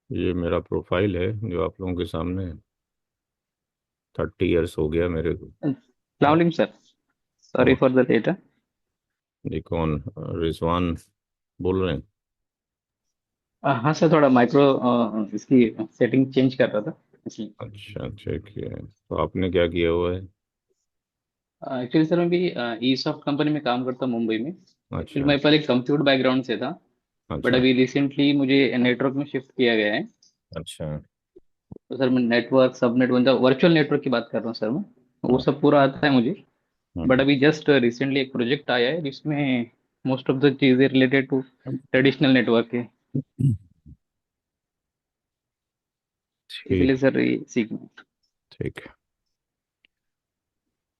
ये मेरा प्रोफाइल है जो आप लोगों के सामने है। 30 इयर्स हो गया मेरे को। सलामकुम सर। सॉरी और फॉर द लेट। ये कौन? रिजवान बोल रहे हैं? हाँ सर, थोड़ा माइक्रो इसकी सेटिंग चेंज कर रहा था इसलिए। अच्छा, ठीक है। तो आपने क्या किया हुआ है? एक्चुअली सर मैं भी ई सॉफ्ट कंपनी में काम करता हूँ मुंबई में। एक्चुअली अच्छा। मैं पहले कंप्यूटर बैकग्राउंड से था, बट अच्छा। अभी रिसेंटली मुझे नेटवर्क में शिफ्ट किया गया है। अच्छा। तो सर मैं नेटवर्क सबनेट मतलब वर्चुअल नेटवर्क की बात कर रहा हूँ सर मैं। वो हाँ। सब पूरा आता है मुझे। बट हम्म। अभी जस्ट रिसेंटली एक प्रोजेक्ट आया है जिसमें मोस्ट ऑफ द चीज़ें रिलेटेड टू ट्रेडिशनल नेटवर्क है। इसलिए ठीक। सर ये सीखना है। ठीक है,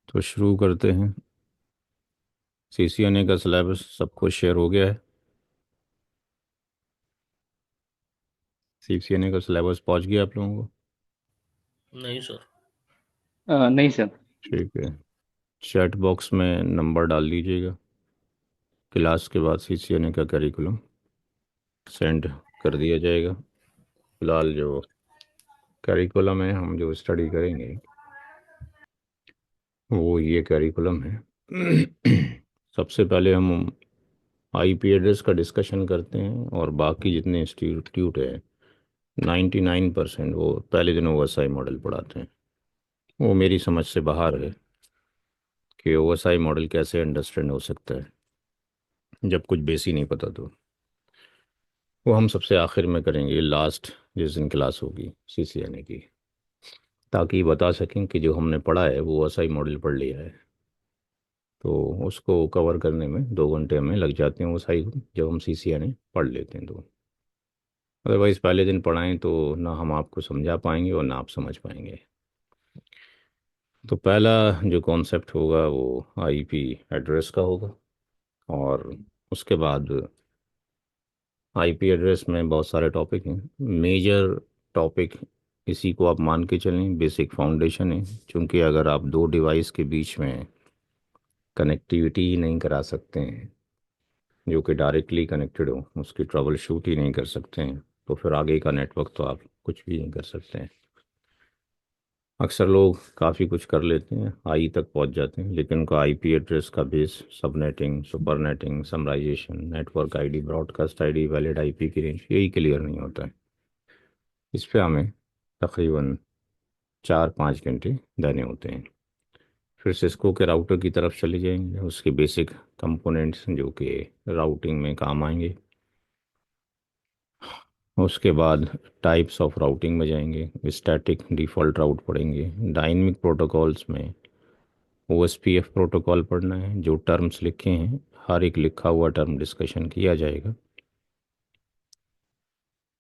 तो शुरू करते हैं। सीसीएनए का सिलेबस सबको शेयर हो गया है? सीसीएनए का सिलेबस पहुंच गया आप लोगों को? नहीं सर। नहीं सर। ठीक है। चैट बॉक्स में नंबर डाल दीजिएगा। क्लास के बाद सीसीएनए का करिकुलम सेंड कर दिया जाएगा। फिलहाल जो करिकुलम है, हम जो स्टडी करेंगे वो ये करिकुलम है। सबसे पहले हम आईपी एड्रेस का डिस्कशन करते हैं, और बाकी जितने इंस्टीट्यूट है 99% वो पहले दिन ओएसआई मॉडल पढ़ाते हैं। वो मेरी समझ से बाहर है कि ओएसआई मॉडल कैसे अंडरस्टैंड हो सकता है जब कुछ बेस ही नहीं पता। तो वो हम सबसे आखिर में करेंगे, लास्ट जिस दिन क्लास होगी सीसीएनए की, ताकि बता सकें कि जो हमने पढ़ा है वो ओएसआई मॉडल पढ़ लिया है। तो उसको कवर करने में 2 घंटे हमें लग जाते हैं, वो साई जब हम सीसीएनए पढ़ लेते हैं तो। अदरवाइज़ पहले दिन पढ़ाएं तो ना हम आपको समझा पाएंगे और ना आप समझ पाएंगे। तो पहला जो कॉन्सेप्ट होगा वो आईपी एड्रेस का होगा। और उसके बाद आईपी एड्रेस में बहुत सारे टॉपिक हैं। मेजर टॉपिक इसी को आप मान के चलें, बेसिक फाउंडेशन है। क्योंकि अगर आप दो डिवाइस के बीच में कनेक्टिविटी ही नहीं करा सकते हैं, जो कि डायरेक्टली कनेक्टेड हो, उसकी ट्रबल शूट ही नहीं कर सकते हैं, तो फिर आगे का नेटवर्क तो आप कुछ भी नहीं कर सकते हैं। अक्सर लोग काफ़ी कुछ कर लेते हैं, आई तक पहुंच जाते हैं, लेकिन उनका आईपी एड्रेस का base, subnetting, supernetting, summarisation, network ID, broadcast ID, valid IP की रेंज, यही क्लियर नहीं होता है। इस पे हमें तकरीबन 4-5 घंटे देने होते हैं। फिर सिस्को के राउटर की तरफ चले जाएंगे, उसके बेसिक कंपोनेंट्स जो कि राउटिंग में काम आएंगे। उसके बाद टाइप्स ऑफ राउटिंग में जाएंगे, स्टैटिक डिफ़ॉल्ट राउट पढ़ेंगे। डायनेमिक प्रोटोकॉल्स में ओएसपीएफ प्रोटोकॉल पढ़ना है। जो टर्म्स लिखे हैं, हर एक लिखा हुआ टर्म डिस्कशन किया जाएगा।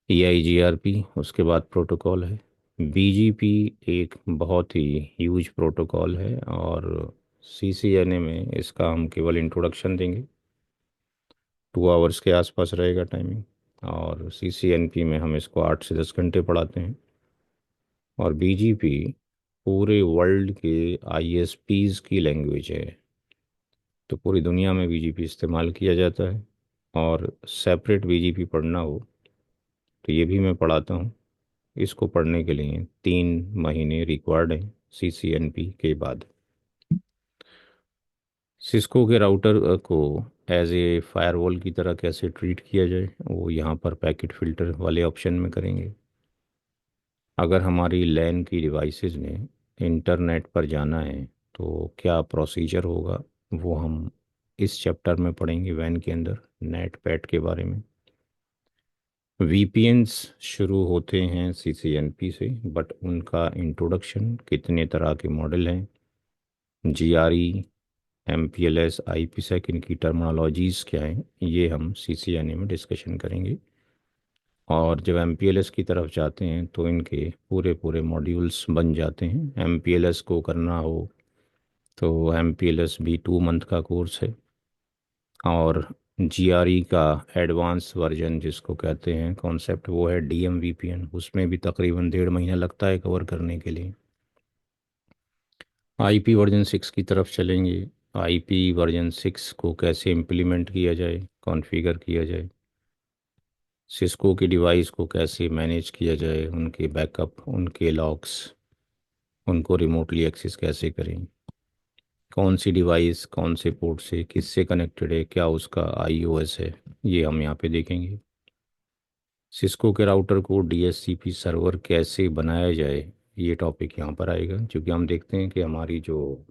EIGRP उसके बाद प्रोटोकॉल है। BGP एक बहुत ही ह्यूज प्रोटोकॉल है, और CCNA में इसका हम केवल इंट्रोडक्शन देंगे। 2 आवर्स के आसपास रहेगा टाइमिंग। और CCNP में हम इसको 8 से 10 घंटे पढ़ाते हैं। और BGP पूरे वर्ल्ड के ISPs की लैंग्वेज है। तो पूरी दुनिया में बीजीपी इस्तेमाल किया जाता है। और सेपरेट बीजीपी पढ़ना हो तो ये भी मैं पढ़ाता हूँ। इसको पढ़ने के लिए 3 महीने रिक्वायर्ड हैं CCNP के बाद। सिस्को के राउटर को एज ए फायरवॉल की तरह कैसे ट्रीट किया जाए, वो यहाँ पर पैकेट फ़िल्टर वाले ऑप्शन में करेंगे। अगर हमारी लैन की डिवाइसेस में इंटरनेट पर जाना है तो क्या प्रोसीजर होगा, वो हम इस चैप्टर में पढ़ेंगे, वैन के अंदर नेट पैट के बारे में। VPNs शुरू होते हैं CCNP से, बट उनका इंट्रोडक्शन, कितने तरह के मॉडल हैं, GRE, MPLS, IPsec, इनकी टर्मिनोलॉजीज़ क्या हैं, ये हम CCNA में डिस्कशन करेंगे। और जब MPLS की तरफ जाते हैं तो इनके पूरे पूरे मॉड्यूल्स बन जाते हैं। MPLS को करना हो तो MPLS भी 2 मंथ का कोर्स है। और GRE का एडवांस वर्जन जिसको कहते हैं कॉन्सेप्ट, वो है DMVPN। उसमें भी तकरीबन 1.5 महीना लगता है कवर करने के लिए। IP वर्जन 6 की तरफ चलेंगे। IP वर्जन 6 को कैसे इम्प्लीमेंट किया जाए, कॉन्फ़िगर किया जाए। सिस्को की डिवाइस को कैसे मैनेज किया जाए, उनके बैकअप, उनके लॉग्स, उनको रिमोटली एक्सेस कैसे करें, कौन सी डिवाइस कौन से पोर्ट से किससे कनेक्टेड है, क्या उसका आईओएस है, ये हम यहाँ पे देखेंगे। सिस्को के राउटर को डीएचसीपी सर्वर कैसे बनाया जाए, ये टॉपिक यहाँ पर आएगा, क्योंकि हम देखते हैं कि हमारी जो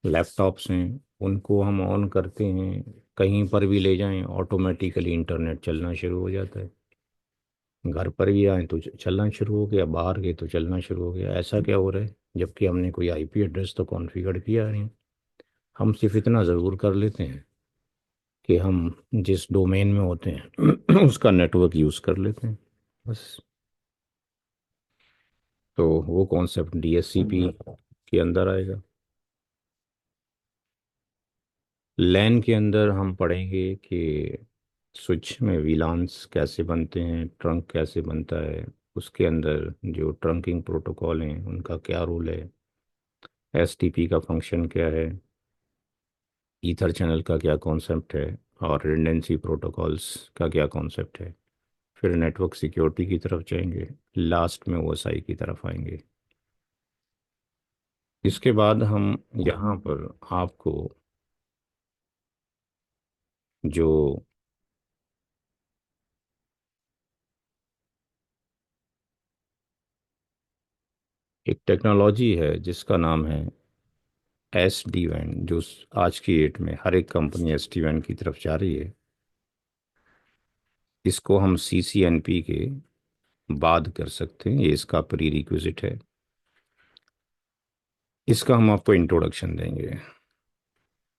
लैपटॉप्स हैं उनको हम ऑन करते हैं, कहीं पर भी ले जाएं ऑटोमेटिकली इंटरनेट चलना शुरू हो जाता है। घर पर भी आए तो चलना शुरू हो गया, बाहर गए तो चलना शुरू हो गया। ऐसा क्या हो रहा है, जबकि हमने कोई आईपी एड्रेस तो कॉन्फ़िगर किया नहीं। हम सिर्फ इतना ज़रूर कर लेते हैं कि हम जिस डोमेन में होते हैं उसका नेटवर्क यूज़ कर लेते हैं, बस। तो वो कॉन्सेप्ट डीएचसीपी के अंदर आएगा। लैन के अंदर हम पढ़ेंगे कि स्विच में वीलान्स कैसे बनते हैं, ट्रंक कैसे बनता है, उसके अंदर जो ट्रंकिंग प्रोटोकॉल हैं उनका क्या रोल है, एसटीपी का फंक्शन क्या है, ईथर चैनल का क्या कॉन्सेप्ट है, और रिडंडेंसी प्रोटोकॉल्स का क्या कॉन्सेप्ट है। फिर नेटवर्क सिक्योरिटी की तरफ जाएंगे, लास्ट में ओएसआई की तरफ आएंगे। इसके बाद हम यहाँ पर आपको जो एक टेक्नोलॉजी है जिसका नाम है एस डी वैन, जो आज की डेट में हर एक कंपनी एस डी वैन की तरफ जा रही है, इसको हम सी सी एन पी के बाद कर सकते हैं, ये इसका प्री रिक्विजिट है। इसका हम आपको इंट्रोडक्शन देंगे,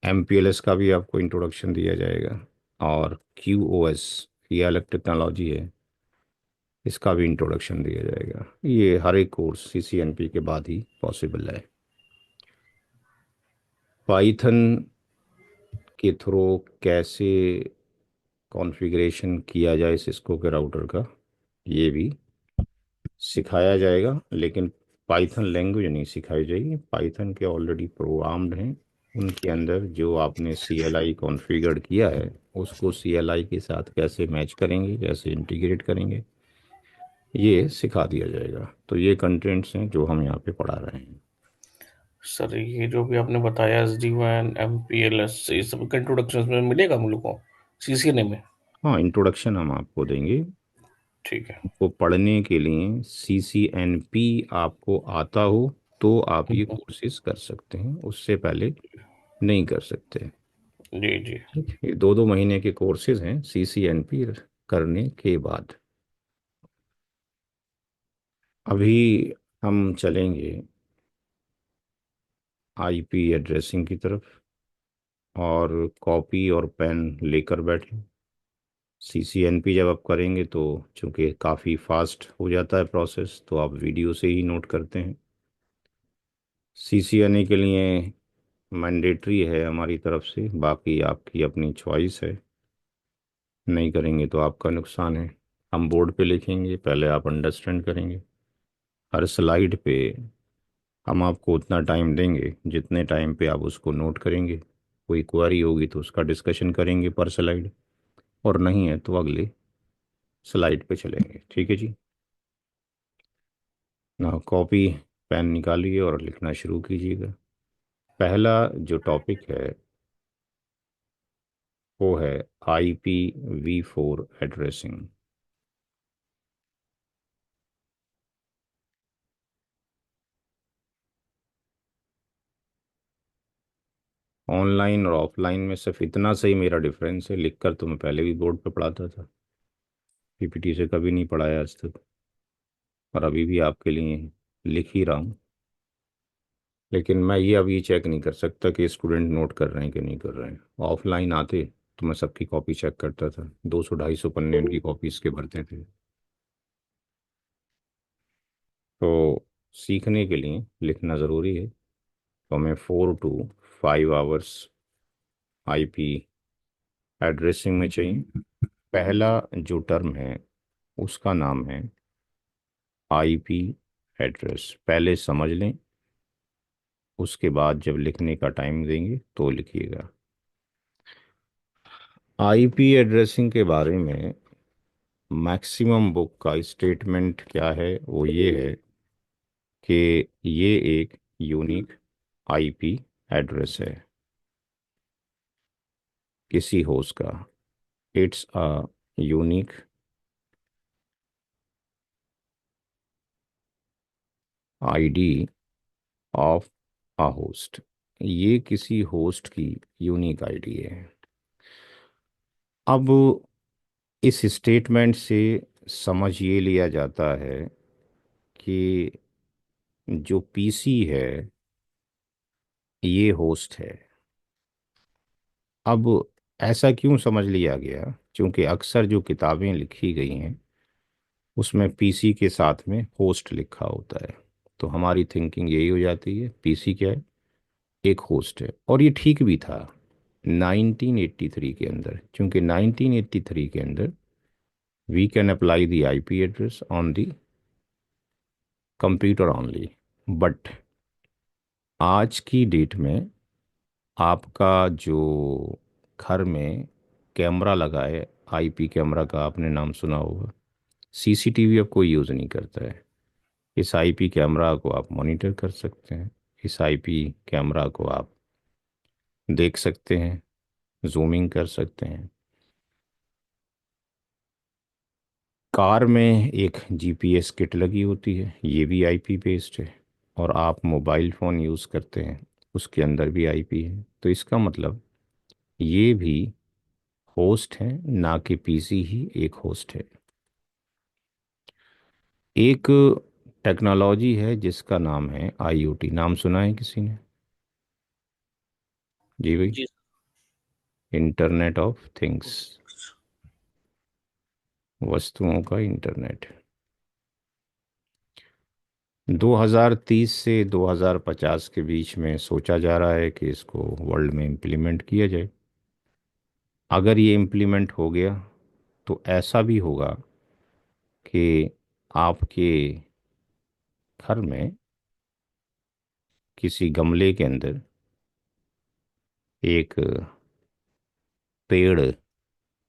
एम पी एल एस का भी आपको इंट्रोडक्शन दिया जाएगा, और क्यू ओ एस, ये अलग टेक्नोलॉजी है, इसका भी इंट्रोडक्शन दिया जाएगा। ये हर एक कोर्स सी सी एन पी के बाद ही पॉसिबल है। पाइथन के थ्रू कैसे कॉन्फ़िगरेशन किया जाए सिस्को के राउटर का, ये भी सिखाया जाएगा, लेकिन पाइथन लैंग्वेज नहीं सिखाई जाएगी। पाइथन के ऑलरेडी प्रोग्राम्ड हैं, उनके अंदर जो आपने सी एल आई कॉन्फ़िगर किया है उसको सी एल आई के साथ कैसे मैच करेंगे, कैसे इंटीग्रेट करेंगे, ये सिखा दिया जाएगा। तो ये कंटेंट्स हैं जो हम यहाँ पे पढ़ा रहे हैं। सर ये जो भी आपने बताया SD WAN MPLS ये सब का इंट्रोडक्शन में मिलेगा हम लोग को CCNA में? हाँ, इंट्रोडक्शन हम आपको देंगे। ठीक है। वो पढ़ने के लिए सी सी एन पी आपको आता हो तो आप ये हम्म, कोर्सेज कर सकते हैं, उससे पहले नहीं कर सकते। जी जी। ठीक है, ये 2-2 महीने के कोर्सेज हैं सी सी एन पी करने के बाद। अभी हम चलेंगे आईपी एड्रेसिंग की तरफ, और कॉपी और पेन लेकर बैठें। सी सी एन पी जब आप करेंगे तो चूंकि काफ़ी फास्ट हो जाता है प्रोसेस, तो आप वीडियो से ही नोट करते हैं। सी सी एन ए के लिए मैंडेटरी है हमारी तरफ से, बाकी आपकी अपनी चॉइस है, नहीं करेंगे तो आपका नुकसान है। हम बोर्ड पे लिखेंगे, पहले आप अंडरस्टैंड करेंगे। हर स्लाइड पे हम आपको उतना टाइम देंगे जितने टाइम पे आप उसको नोट करेंगे। कोई क्वेरी होगी तो उसका डिस्कशन करेंगे पर स्लाइड, और नहीं है तो अगले स्लाइड पे चलेंगे। ठीक है जी। ना कॉपी पेन निकालिए और लिखना शुरू कीजिएगा। पहला जो टॉपिक है वो है IPv4 एड्रेसिंग। ऑनलाइन और ऑफलाइन में सिर्फ इतना सही मेरा डिफरेंस है, लिखकर तो मैं पहले भी बोर्ड पे पढ़ाता था, पीपीटी से कभी नहीं पढ़ाया आज तक, और अभी भी आपके लिए लिख ही रहा हूँ। लेकिन मैं ये अभी चेक नहीं कर सकता कि स्टूडेंट नोट कर रहे हैं कि नहीं कर रहे हैं। ऑफलाइन आते तो मैं सबकी कॉपी चेक करता था, 200-250 पन्ने उनकी कॉपीज के भरते थे। तो सीखने के लिए लिखना ज़रूरी है। तो हमें 4 to 5 आवर्स आईपी एड्रेसिंग में चाहिए। पहला जो टर्म है उसका नाम है आईपी एड्रेस, पहले समझ लें, उसके बाद जब लिखने का टाइम देंगे तो लिखिएगा। आईपी एड्रेसिंग के बारे में मैक्सिमम बुक का स्टेटमेंट क्या है, वो ये है कि ये एक यूनिक आईपी एड्रेस है किसी होस्ट का। It's a unique ID of a host. ये किसी होस्ट की यूनिक आईडी है। अब इस स्टेटमेंट से समझ ये लिया जाता है कि जो पीसी है ये होस्ट है। अब ऐसा क्यों समझ लिया गया? क्योंकि अक्सर जो किताबें लिखी गई हैं उसमें पीसी के साथ में होस्ट लिखा होता है। तो हमारी थिंकिंग यही हो जाती है पीसी क्या है, एक होस्ट है। और ये ठीक भी था 1983 के अंदर, क्योंकि 1983 के अंदर we can apply the IP address on the computer only. But आज की डेट में आपका जो घर में कैमरा लगा है, आईपी कैमरा का आपने नाम सुना होगा, सीसीटीवी अब कोई यूज़ नहीं करता है। इस आईपी कैमरा को आप मॉनिटर कर सकते हैं, इस आईपी कैमरा को आप देख सकते हैं, जूमिंग कर सकते हैं। कार में एक जीपीएस किट लगी होती है, ये भी आईपी बेस्ड है। और आप मोबाइल फ़ोन यूज़ करते हैं, उसके अंदर भी आईपी है। तो इसका मतलब ये भी होस्ट है, ना कि पीसी ही एक होस्ट है। एक टेक्नोलॉजी है जिसका नाम है आईओटी। नाम सुना है किसी ने? जी भाई। जी। इंटरनेट ऑफ थिंग्स, वस्तुओं का इंटरनेट। 2030 से 2050 के बीच में सोचा जा रहा है कि इसको वर्ल्ड में इम्प्लीमेंट किया जाए। अगर ये इम्प्लीमेंट हो गया तो ऐसा भी होगा कि आपके घर में किसी गमले के अंदर एक पेड़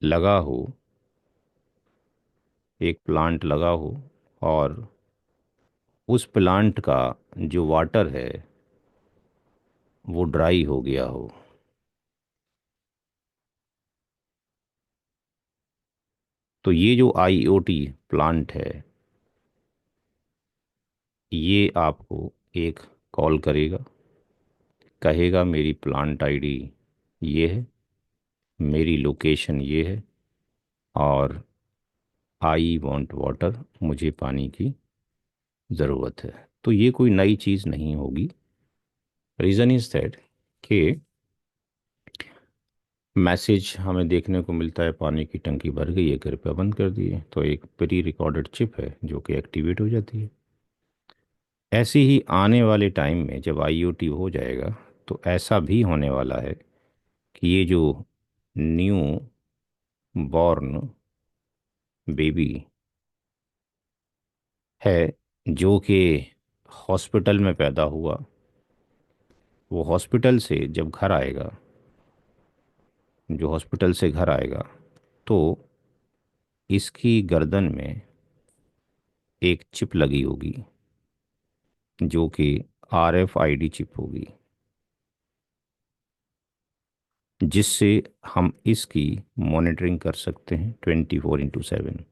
लगा हो, एक प्लांट लगा हो, और उस प्लांट का जो वाटर है वो ड्राई हो गया हो। तो ये जो आईओटी प्लांट है ये आपको एक कॉल करेगा, कहेगा मेरी प्लांट आईडी ये है, मेरी लोकेशन ये है, और आई वांट वाटर, मुझे पानी की ज़रूरत है। तो ये कोई नई चीज़ नहीं होगी। रीज़न इज़ दैट कि मैसेज हमें देखने को मिलता है पानी की टंकी भर गई है, कृपया बंद कर दिए, तो एक प्री रिकॉर्डेड चिप है जो कि एक्टिवेट हो जाती है। ऐसे ही आने वाले टाइम में जब आईओटी हो जाएगा तो ऐसा भी होने वाला है कि ये जो न्यू बॉर्न बेबी है जो कि हॉस्पिटल में पैदा हुआ, वो हॉस्पिटल से जब घर आएगा, जो हॉस्पिटल से घर आएगा तो इसकी गर्दन में एक चिप लगी होगी जो कि आरएफआईडी चिप होगी, जिससे हम इसकी मॉनिटरिंग कर सकते हैं 24/7।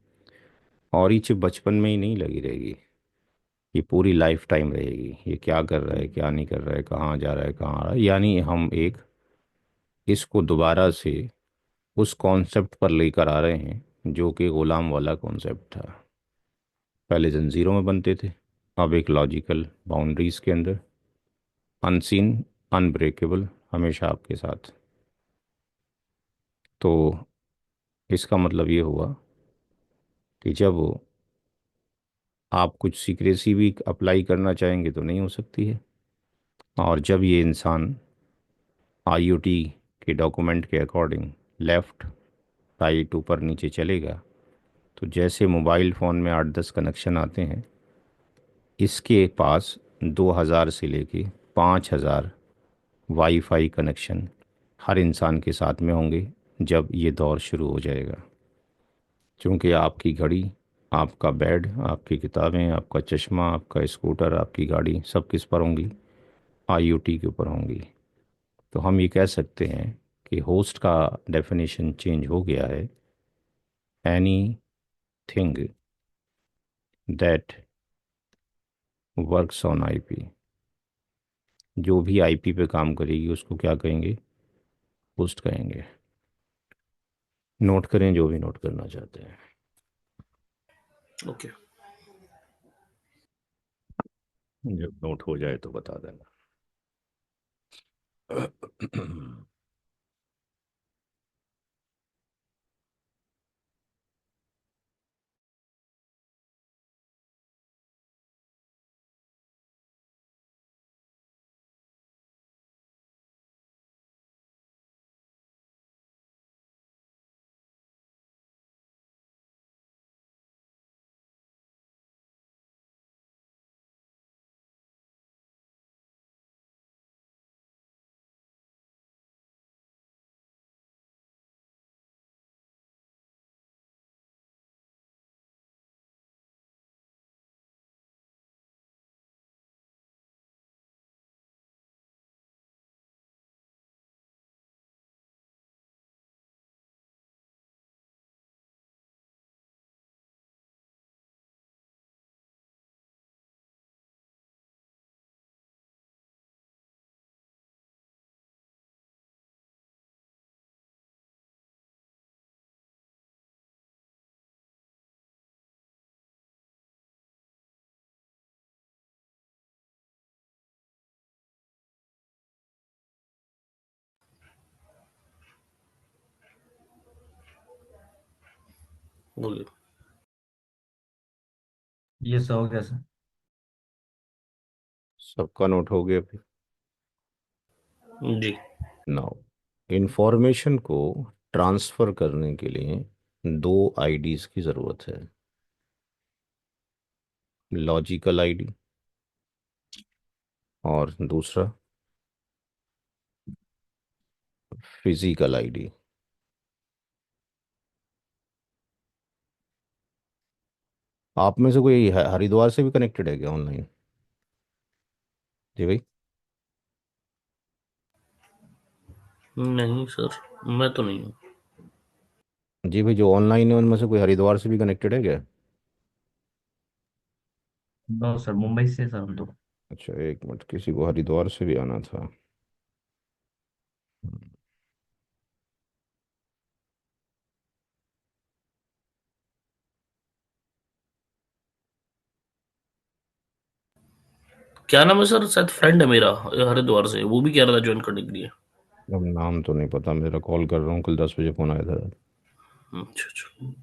और ये चिप बचपन में ही नहीं लगी रहेगी, ये पूरी लाइफ टाइम रहेगी। ये क्या कर रहा है, क्या नहीं कर रहा है, कहाँ जा रहा है, कहाँ आ रहा है, यानी हम एक इसको दोबारा से उस कॉन्सेप्ट पर लेकर आ रहे हैं जो कि गुलाम वाला कॉन्सेप्ट था। पहले जंजीरों में बनते थे, अब एक लॉजिकल बाउंड्रीज के अंदर, अनसीन, अनब्रेकेबल, हमेशा आपके साथ। तो इसका मतलब ये हुआ कि जब आप कुछ सीक्रेसी भी अप्लाई करना चाहेंगे तो नहीं हो सकती है। और जब ये इंसान आईओटी के डॉक्यूमेंट के अकॉर्डिंग लेफ़्ट राइट ऊपर नीचे चलेगा, तो जैसे मोबाइल फ़ोन में 8-10 कनेक्शन आते हैं, इसके पास 2000 से लेके 5000 वाईफाई कनेक्शन हर इंसान के साथ में होंगे जब ये दौर शुरू हो जाएगा। क्योंकि आपकी घड़ी, आपका बेड, आपकी किताबें, आपका चश्मा, आपका स्कूटर, आपकी गाड़ी सब किस पर होंगी? आईओटी के ऊपर होंगी। तो हम ये कह सकते हैं कि होस्ट का डेफिनेशन चेंज हो गया है। Any thing that works on IP, जो भी आईपी पे काम करेगी उसको क्या कहेंगे? होस्ट कहेंगे। नोट करें जो भी नोट करना चाहते हैं। ओके। जब नोट हो जाए तो बता देना। बोलिए। ये सब हो गया सर। सबका नोट हो गया फिर? जी। नाउ, इंफॉर्मेशन को ट्रांसफ़र करने के लिए दो आईडीज़ की ज़रूरत है। लॉजिकल आईडी और दूसरा फिजिकल आईडी। आप में से कोई हरिद्वार से भी कनेक्टेड है क्या ऑनलाइन? जी भाई। नहीं सर, मैं तो नहीं हूँ। जी भाई, जो ऑनलाइन है उनमें से कोई हरिद्वार से भी कनेक्टेड है क्या? नो सर, मुंबई से सर हम तो। अच्छा, एक मिनट, किसी को हरिद्वार से भी आना था। क्या नाम है सर? शायद फ्रेंड है मेरा हरिद्वार से, वो भी कह रहा था ज्वाइन करने के लिए। अब नाम तो नहीं पता, मेरा कॉल कर रहा हूँ, कल 10 बजे फ़ोन आया था। अच्छा अच्छा।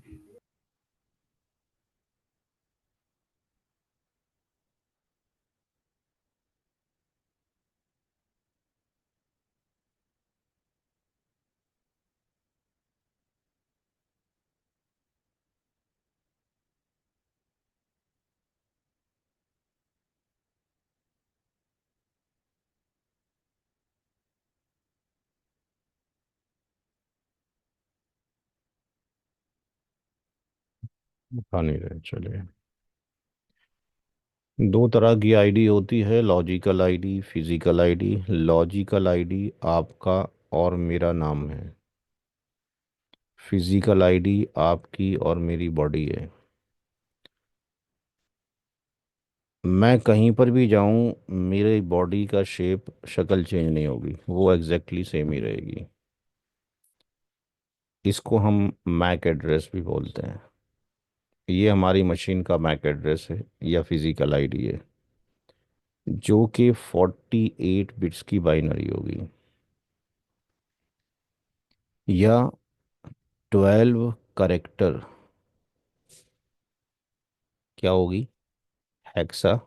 उठा नहीं रहे, चलिए। दो तरह की आईडी होती है, logical ID, physical ID. Logical ID आपका और मेरा नाम है। फिजिकल आईडी आपकी और मेरी बॉडी है। मैं कहीं पर भी जाऊं, मेरे बॉडी का शेप, शक्ल चेंज नहीं होगी, वो एग्जैक्टली सेम ही रहेगी। इसको हम मैक एड्रेस भी बोलते हैं। ये हमारी मशीन का मैक एड्रेस है या फिजिकल आईडी है, जो कि 48 बिट्स की बाइनरी होगी या 12 करेक्टर क्या होगी? हेक्सा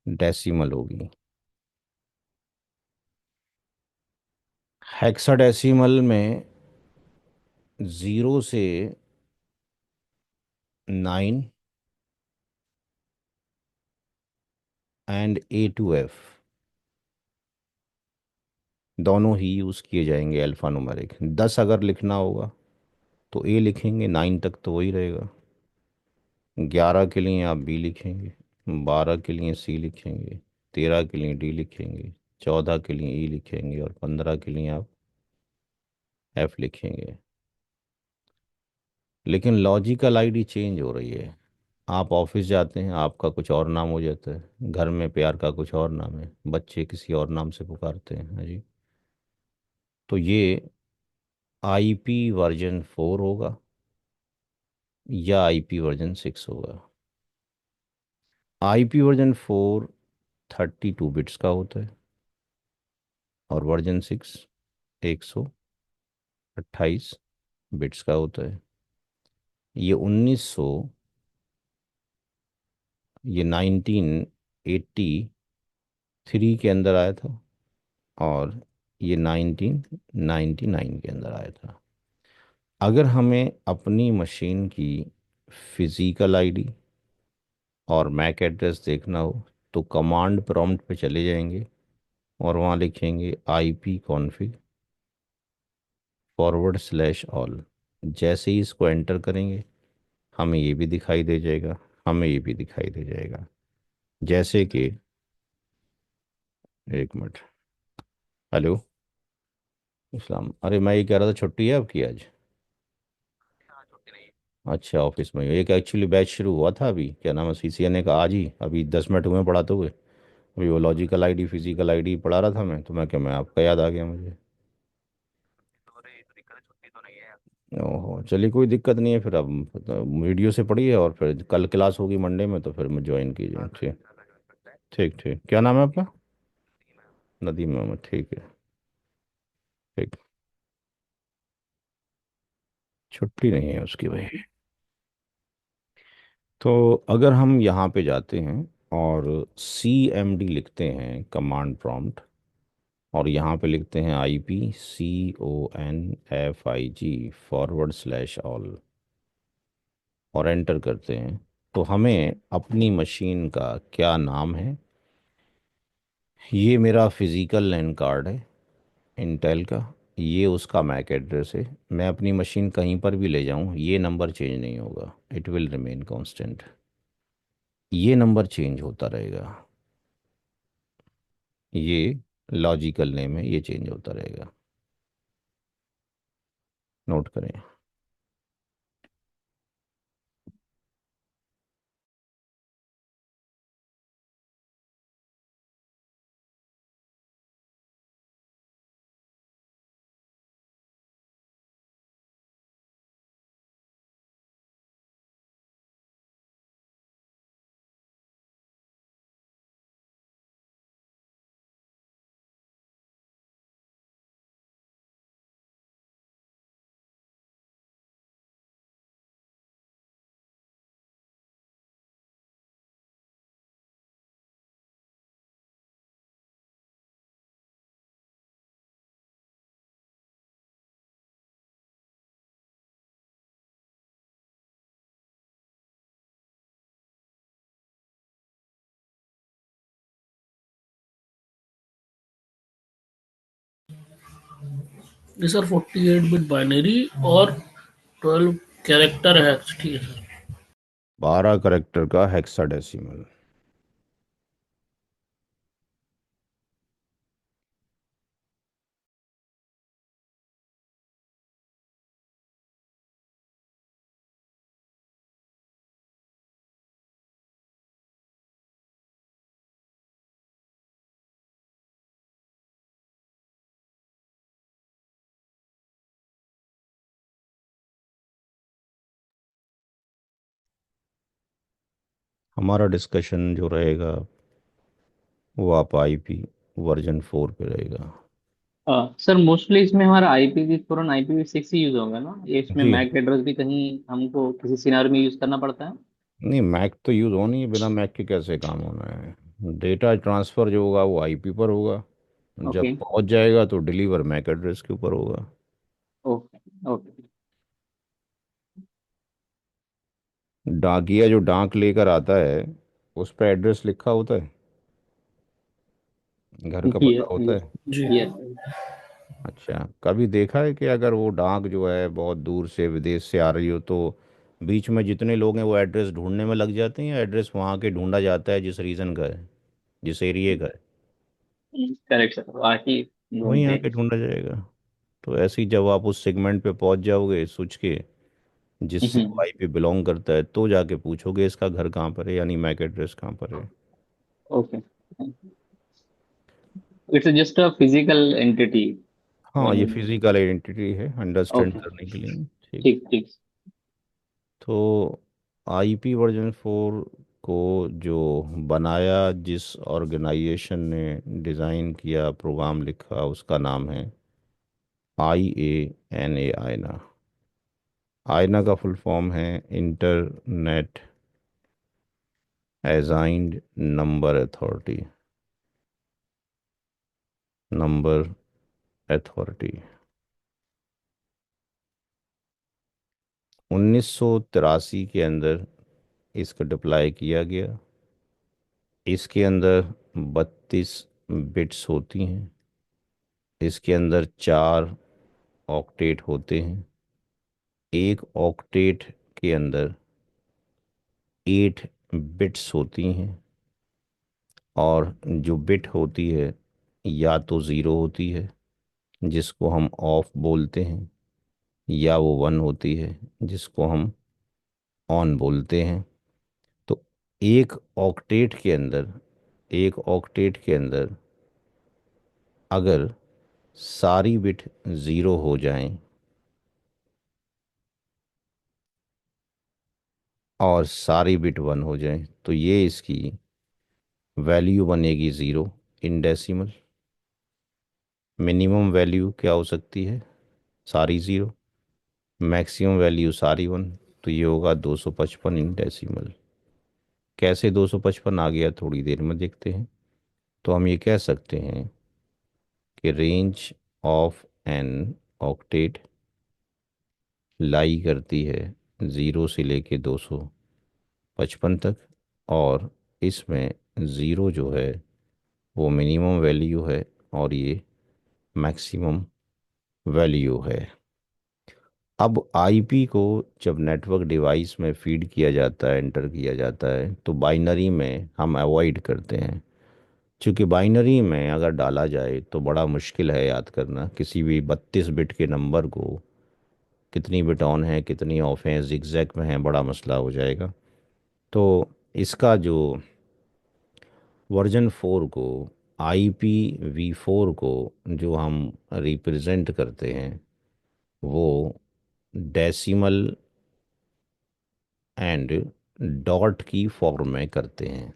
डेसिमल होगी। हेक्साडेसिमल में 0 से 9 एंड A to F दोनों ही यूज़ किए जाएंगे। अल्फ़ा न्यूमेरिक 10 अगर लिखना होगा तो ए लिखेंगे, 9 तक तो वही रहेगा। 11 के लिए आप बी लिखेंगे, 12 के लिए सी लिखेंगे, 13 के लिए डी लिखेंगे, 14 के लिए ई लिखेंगे, और 15 के लिए आप एफ लिखेंगे। लेकिन लॉजिकल आईडी चेंज हो रही है। आप ऑफिस जाते हैं, आपका कुछ और नाम हो जाता है, घर में प्यार का कुछ और नाम है, बच्चे किसी और नाम से पुकारते हैं, हाँ जी। तो ये आईपी वर्जन 4 होगा या आईपी वर्जन 6 होगा। आईपी वर्जन 4 32 बिट्स का होता है, और वर्जन 6 128 बिट्स का होता है। ये 1900 ये 1983 के अंदर आया था, और ये 1999 के अंदर आया था। अगर हमें अपनी मशीन की फिज़िकल आईडी और मैक एड्रेस देखना हो, तो कमांड प्रॉम्प्ट पे चले जाएंगे और वहाँ लिखेंगे IP कॉन्फ़िग /ऑल। जैसे ही इसको एंटर करेंगे, हमें ये भी दिखाई दे जाएगा, हमें ये भी दिखाई दे जाएगा। जैसे कि, एक मिनट, हेलो, इस्लाम, अरे मैं ये कह रहा था छुट्टी है आपकी आज? अच्छा, ऑफिस में एक एक्चुअली बैच शुरू हुआ था अभी, क्या नाम है, CCNA का, आज ही अभी 10 मिनट हुए हैं पढ़ाते हुए। अभी वो लॉजिकल आईडी फिजिकल आईडी पढ़ा रहा था मैं, तो मैं क्या, मैं आपका याद आ गया मुझे। ओहो, चलिए कोई दिक्कत नहीं है, फिर अब वीडियो से पढ़िए, और फिर कल क्लास होगी मंडे में, तो फिर मैं ज्वाइन कीजिए, ठीक। ठीक ठीक, क्या नाम है आपका? नदीम अहमद, ठीक है। ठीक। छुट्टी नहीं है उसकी भाई। तो अगर हम यहाँ पे जाते हैं और CMD लिखते हैं कमांड प्रॉम्प्ट, और यहाँ पे लिखते हैं IP CONFIG और एंटर करते हैं, तो हमें अपनी मशीन का क्या नाम है, ये मेरा फिज़िकल लैन कार्ड है इंटेल का, ये उसका मैक एड्रेस है। मैं अपनी मशीन कहीं पर भी ले जाऊं, ये नंबर चेंज नहीं होगा, इट विल रिमेन कांस्टेंट। ये नंबर चेंज होता रहेगा, ये लॉजिकल नेम है, ये चेंज होता रहेगा, नोट करें। जी सर 48 बिट बाइनरी और 12 कैरेक्टर है, ठीक है सर। 12 करेक्टर का हेक्साडेसिमल। हमारा डिस्कशन जो रहेगा वो आप IP वर्जन 4 पे रहेगा। सर मोस्टली इसमें हमारा IPv4 और IPv6 ही यूज होगा ना, ये इसमें जी, मैक एड्रेस भी कहीं हमको किसी सिनार में यूज करना पड़ता है? नहीं, मैक तो यूज़ होनी है, बिना मैक के कैसे काम होना है। डेटा ट्रांसफ़र जो होगा वो IP पर होगा, ओके। जब पहुंच जाएगा तो डिलीवर मैक एड्रेस के ऊपर होगा। ओके। ओके। डाकिया जो डाक लेकर आता है, उस पर एड्रेस लिखा होता है, घर का पता यस होता यस। है। जी यस। अच्छा, कभी देखा है कि अगर वो डाक जो है बहुत दूर से विदेश से आ रही हो तो बीच में जितने लोग हैं वो एड्रेस ढूंढने में लग जाते हैं, या एड्रेस वहाँ के ढूंढा जाता है जिस रीजन का है, जिस एरिया का है, करेक्ट सर, बाकी वहीं ढूंढते आके हैं। ढूंढा जाएगा। तो ऐसे ही जब आप उस सेगमेंट पे पहुंच जाओगे सोच के जिससे वो हम्म। आईपी बिलोंग करता है, तो जाके पूछोगे इसका घर कहाँ पर है, यानी मैक एड्रेस कहाँ पर है। Okay, it's just a physical entity. हाँ, ये फिजिकल आइडेंटिटी है अंडरस्टैंड ओके, करने के लिए। ठीक। ठीक ठीक। तो आईपी वर्जन 4 को जो बनाया, जिस ऑर्गेनाइजेशन ने डिज़ाइन किया, प्रोग्राम लिखा, उसका नाम है IANA, आयना। आयना का फुल फॉर्म है internet assigned number authority, number authority. 1983 के अंदर इसको डिप्लाई किया गया। इसके अंदर 32 बिट्स होती हैं। इसके अंदर 4 ऑक्टेट होते हैं। एक ऑक्टेट के अंदर 8 बिट्स होती हैं, और जो बिट होती है या तो ज़ीरो होती है जिसको हम ऑफ बोलते हैं, या वो 1 होती है जिसको हम ऑन बोलते हैं। तो एक ऑक्टेट के अंदर एक ऑक्टेट के अंदर अगर सारी बिट ज़ीरो हो जाएं और सारी बिट 1 हो जाएं, तो ये इसकी वैल्यू बनेगी zero in decimal. Minimum value क्या हो सकती है? सारी ज़ीरो। मैक्सिमम वैल्यू सारी 1। तो ये होगा 255 इन डेसिमल। कैसे 255 आ गया, थोड़ी देर में देखते हैं। तो हम ये कह सकते हैं कि रेंज ऑफ एन ऑक्टेट लाई करती है 0 से लेके 255 तक, और इसमें ज़ीरो जो है वो मिनिमम वैल्यू है और ये मैक्सिमम वैल्यू है। अब आईपी को जब नेटवर्क डिवाइस में फीड किया जाता है, एंटर किया जाता है, तो बाइनरी में हम अवॉइड करते हैं। क्योंकि बाइनरी में अगर डाला जाए तो बड़ा मुश्किल है याद करना किसी भी 32 बिट के नंबर को, कितनी बिट ऑन है कितनी ऑफ है जिगजैग में है, बड़ा मसला हो जाएगा। तो इसका जो वर्जन 4 को, IPv4 को जो हम रिप्रेजेंट करते हैं वो डेसिमल एंड डॉट की फॉर्म में करते हैं।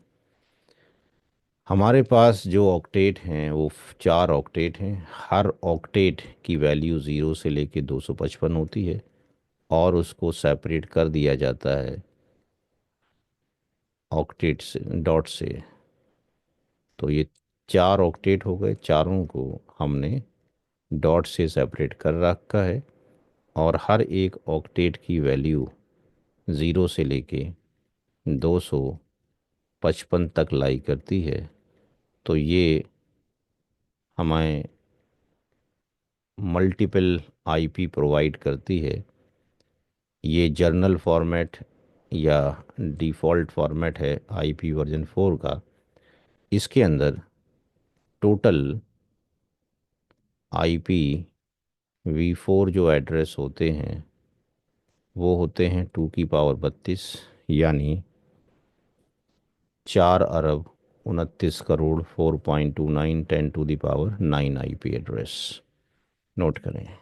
हमारे पास जो ऑक्टेट हैं वो 4 ऑक्टेट हैं। हर ऑक्टेट की वैल्यू 0 से लेके 255 होती है, और उसको सेपरेट कर दिया जाता है ऑक्टेट से, डॉट से। तो ये 4 ऑक्टेट हो गए, चारों को हमने डॉट से सेपरेट कर रखा है, और हर एक ऑक्टेट की वैल्यू 0 से लेके 255 तक लाई करती है। तो ये हमें मल्टीपल आईपी प्रोवाइड करती है। ये जर्नल फॉर्मेट या डिफ़ॉल्ट फॉर्मेट है आईपी वर्जन 4 का। इसके अंदर टोटल IPv4 जो एड्रेस होते हैं वो होते हैं 2 की पावर 32, यानी 4 अरब 29 crore 4.29 10 to the power 9 IP address. Note करें।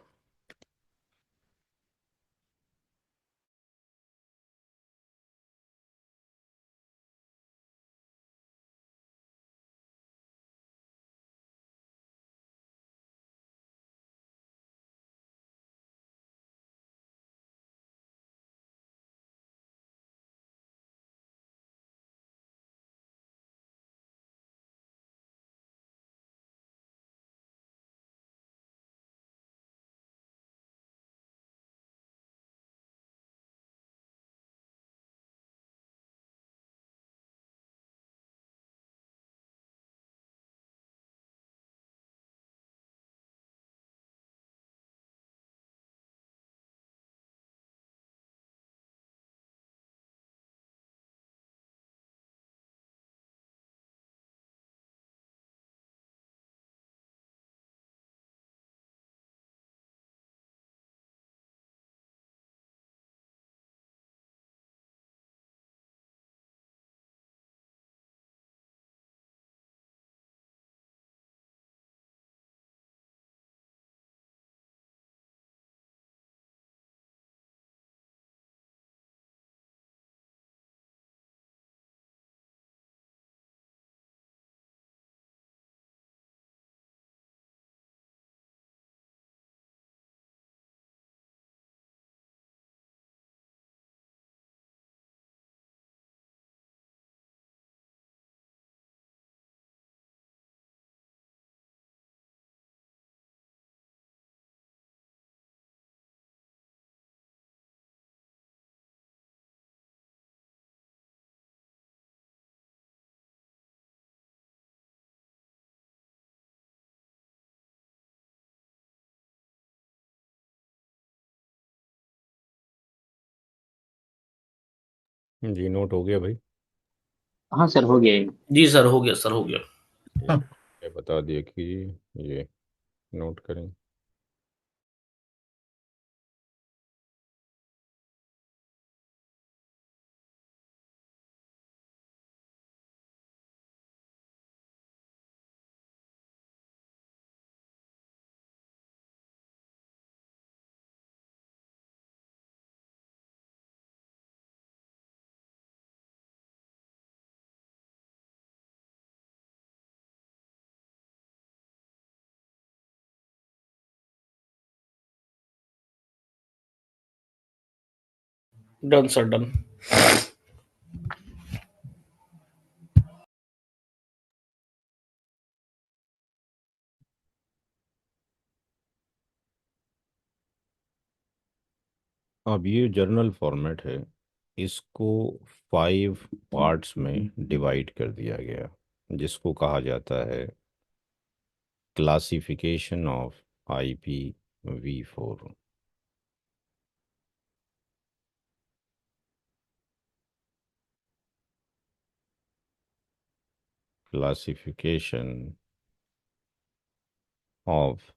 जी नोट हो गया भाई। हाँ सर, हो गया ये। जी सर, हो गया सर, हो गया। ठीक है, बता दिया कि ये नोट करें। Done sir, done. अब ये जर्नल फॉर्मेट है, इसको 5 पार्ट्स में डिवाइड कर दिया गया, जिसको कहा जाता है classification of IPv4। Classification of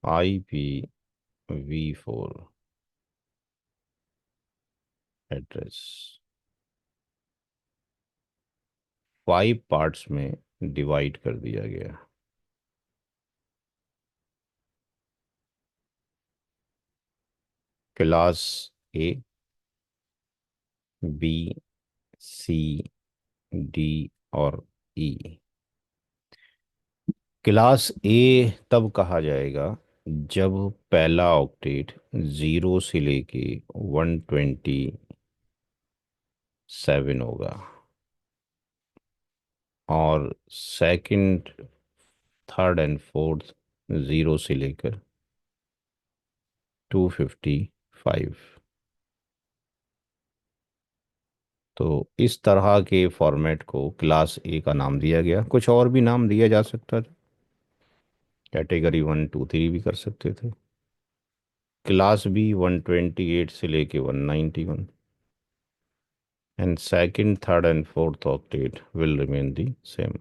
IPv4 address 5 parts में डिवाइड कर दिया गया। Class A, B, C, D और E। क्लास A तब कहा जाएगा जब पहला ऑक्टेट 0 से लेके 127 होगा, और सेकंड, थर्ड एंड फोर्थ 0 से लेकर 255। तो इस तरह के फॉर्मेट को क्लास A का नाम दिया गया। कुछ और भी नाम दिया जा सकता था, कैटेगरी 1 2 3 भी कर सकते थे। क्लास B 128 से लेके 191, and second, third and fourth octet will remain the same.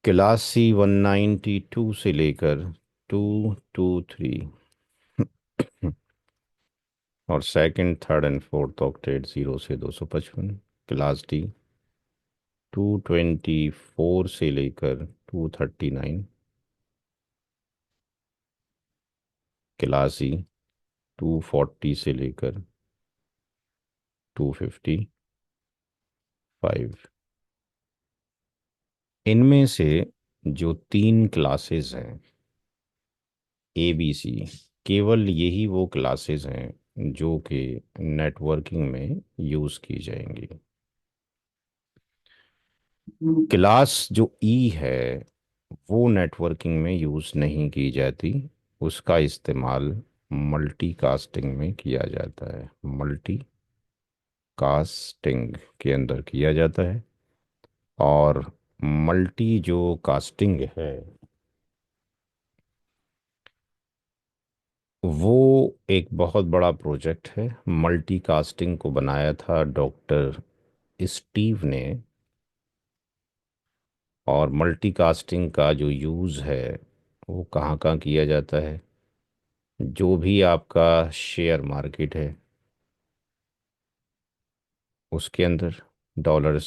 Class C 192 से लेकर 223 और second, third and fourth octet 0 से 255। क्लास D 224 से लेकर 239। क्लास E 240 से लेकर 255। इनमें से जो 3 क्लासेस हैं ABC, केवल यही वो क्लासेस हैं जो कि नेटवर्किंग में यूज़ की जाएंगी। क्लास जो E है वो नेटवर्किंग में यूज़ नहीं की जाती, उसका इस्तेमाल मल्टीकास्टिंग में किया जाता है। मल्टीकास्टिंग के अंदर किया जाता है। और मल्टी जो कास्टिंग है वो एक बहुत बड़ा प्रोजेक्ट है। मल्टीकास्टिंग को बनाया था डॉक्टर स्टीव ने, और मल्टीकास्टिंग का जो यूज़ है वो कहाँ कहाँ किया जाता है। जो भी आपका शेयर मार्केट है उसके अंदर, डॉलर्स,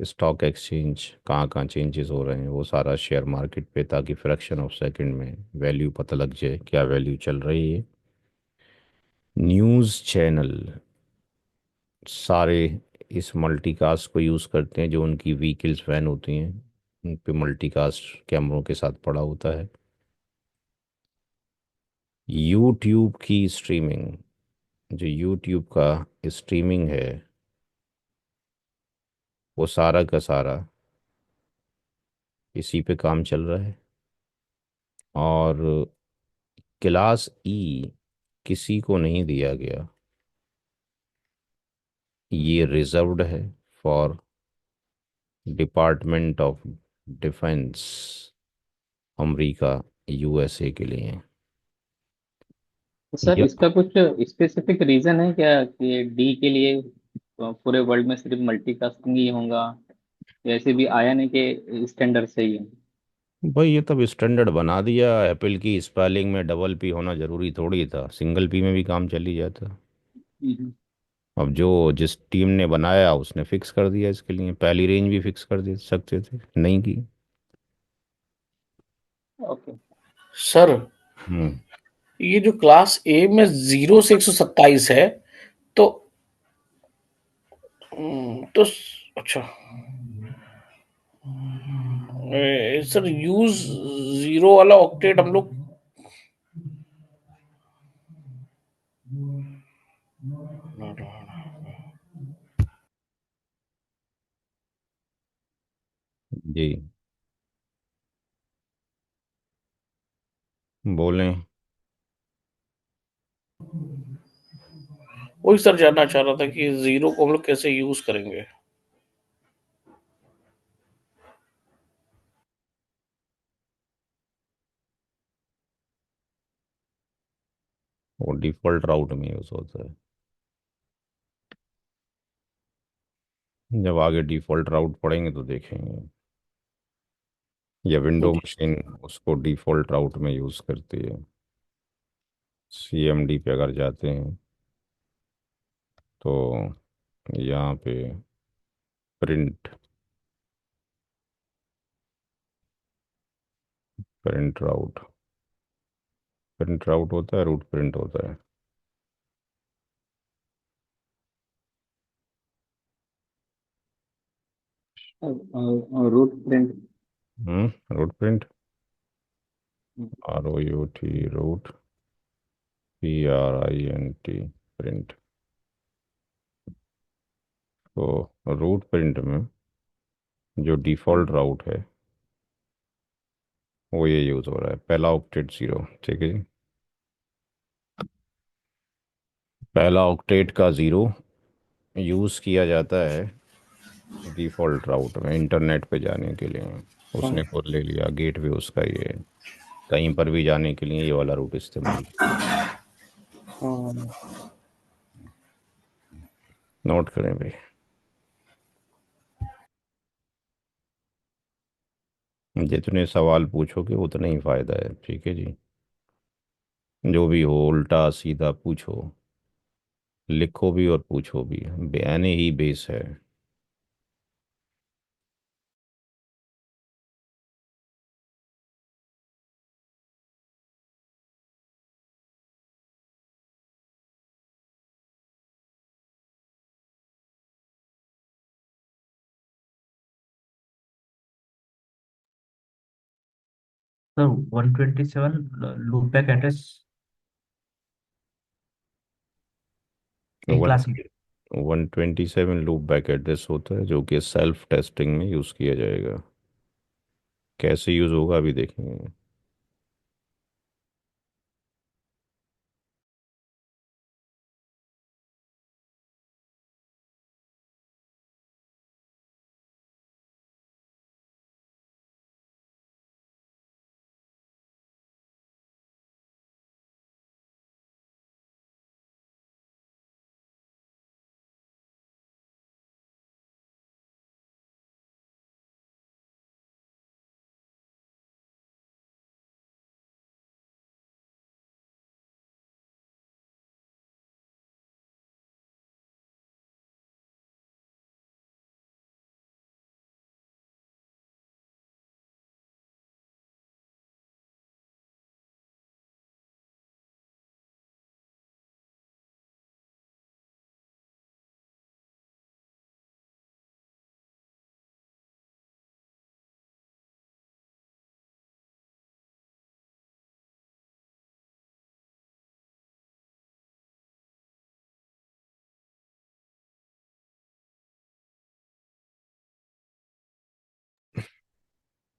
स्टॉक एक्सचेंज, कहाँ कहाँ चेंजेस हो रहे हैं वो सारा शेयर मार्केट पे, ताकि फ्रैक्शन ऑफ सेकंड में वैल्यू पता लग जाए क्या वैल्यू चल रही है। न्यूज़ चैनल सारे इस मल्टीकास्ट को यूज़ करते हैं। जो उनकी व्हीकल्स वैन होती हैं उन पे मल्टीकास्ट कैमरों के साथ पड़ा होता है। यूट्यूब की स्ट्रीमिंग, जो यूट्यूब का स्ट्रीमिंग है वो सारा का सारा इसी पे काम चल रहा है। और क्लास ई किसी को नहीं दिया गया, ये रिजर्व्ड है for department of defence, America, USA के लिए। तो सर ये इसका कुछ स्पेसिफिक रीजन है क्या कि डी के लिए पूरे वर्ल्ड में सिर्फ मल्टीटास्किंग ही होगा, या ऐसे भी आया नहीं कि स्टैंडर्ड से ही है? भाई ये तब स्टैंडर्ड बना दिया एप्पल की स्पेलिंग में डबल पी होना जरूरी थोड़ी था, सिंगल पी में भी काम चल ही जाता। हम्म। अब जो जिस टीम ने बनाया उसने फिक्स कर दिया, इसके लिए पहली रेंज भी फिक्स कर दे सकते थे, नहीं की। ओके। सर हम्म। ये जो क्लास ए में 0 से 127 है, तो तो अच्छा, सर यूज जीरो वाला ऑक्टेट हम लोग जी बोलें। वही सर जानना चाह रहा था कि जीरो को हम लोग कैसे यूज करेंगे। वो डिफ़ॉल्ट राउट में यूज़ होता है। जब आगे डिफ़ॉल्ट राउट पढ़ेंगे तो देखेंगे। या विंडो मशीन उसको डिफ़ॉल्ट राउट में यूज़ करती है। सीएमडी पे अगर जाते हैं तो यहाँ पे print print route print route होता है, रूट प्रिंट होता है। Route print. Route print, ROUT route, PRINT print. तो रूट प्रिंट में जो डिफ़ॉल्ट राउट है वो ये यूज़ हो रहा है, पहला ऑक्टेट ज़ीरो। ठीक है जी, पहला ऑक्टेट का ज़ीरो यूज़ किया जाता है डिफ़ॉल्ट राउट में इंटरनेट पे जाने के लिए। उसने खुद ले लिया गेटवे उसका, ये कहीं पर भी जाने के लिए ये वाला रूट इस्तेमाल। नोट करें भाई, जितने सवाल पूछोगे उतना ही फ़ायदा है। ठीक है जी, जो भी हो उल्टा सीधा पूछो, लिखो भी और पूछो भी, बयान ही बेस है। Sir 127 loop back address in one class में। 127 लूप बैक एड्रेस होता है जो कि सेल्फ टेस्टिंग में यूज़ किया जाएगा। कैसे यूज़ होगा अभी देखेंगे।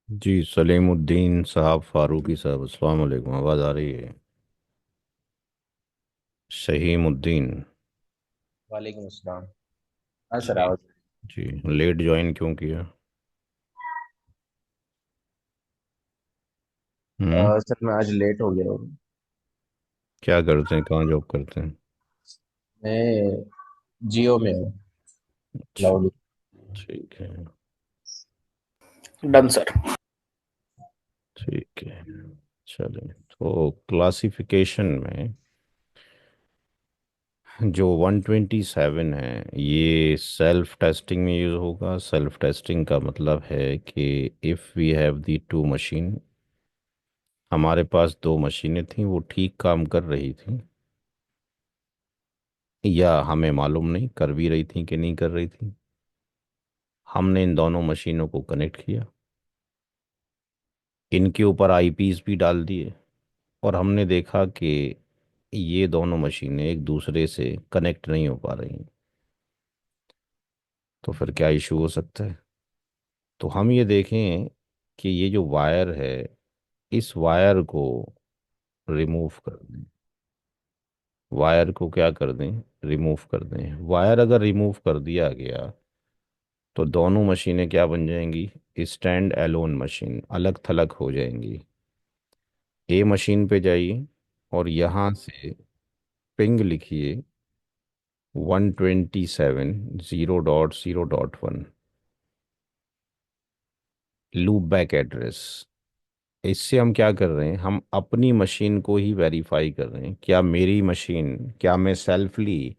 जी सलीमुद्दीन साहब, फारूकी साहब, अस्सलाम वालेकुम, आवाज़ आ रही है? शहीमुद्दीन। वालेकुम अस्सलाम। हाँ सर, जी आवाज। जी, लेट ज्वाइन क्यों किया? हम्म। सर मैं आज लेट हो गया हूँ। क्या करते हैं, कहाँ जॉब करते हैं? मैं जियो में हूँ, अच्छा, क्लाउड। ठीक है। Done sir. ठीक है, चलिए। तो क्लासिफिकेशन में जो 127 है, ये सेल्फ टेस्टिंग में यूज़ होगा। सेल्फ टेस्टिंग का मतलब है कि if we have the two machine, हमारे पास दो मशीनें थी, वो ठीक काम कर रही थी, या हमें मालूम नहीं कर भी रही थी कि नहीं कर रही थी। हमने इन दोनों मशीनों को कनेक्ट किया, इनके ऊपर आईपीस भी डाल दिए, और हमने देखा कि ये दोनों मशीनें एक दूसरे से कनेक्ट नहीं हो पा रही हैं। तो फिर क्या इशू हो सकता है? तो हम ये देखें कि ये जो वायर है, इस वायर को रिमूव कर दें। वायर को क्या कर दें? रिमूव कर दें। वायर अगर रिमूव कर दिया गया तो दोनों मशीनें क्या बन जाएंगी? स्टैंड एलोन मशीन, अलग थलग हो जाएंगी। ए मशीन पे जाइए और यहाँ से पिंग लिखिए 127.0.0.1, लूप बैक एड्रेस। इससे हम क्या कर रहे हैं? हम अपनी मशीन को ही वेरीफाई कर रहे हैं, क्या मेरी मशीन, क्या मैं सेल्फली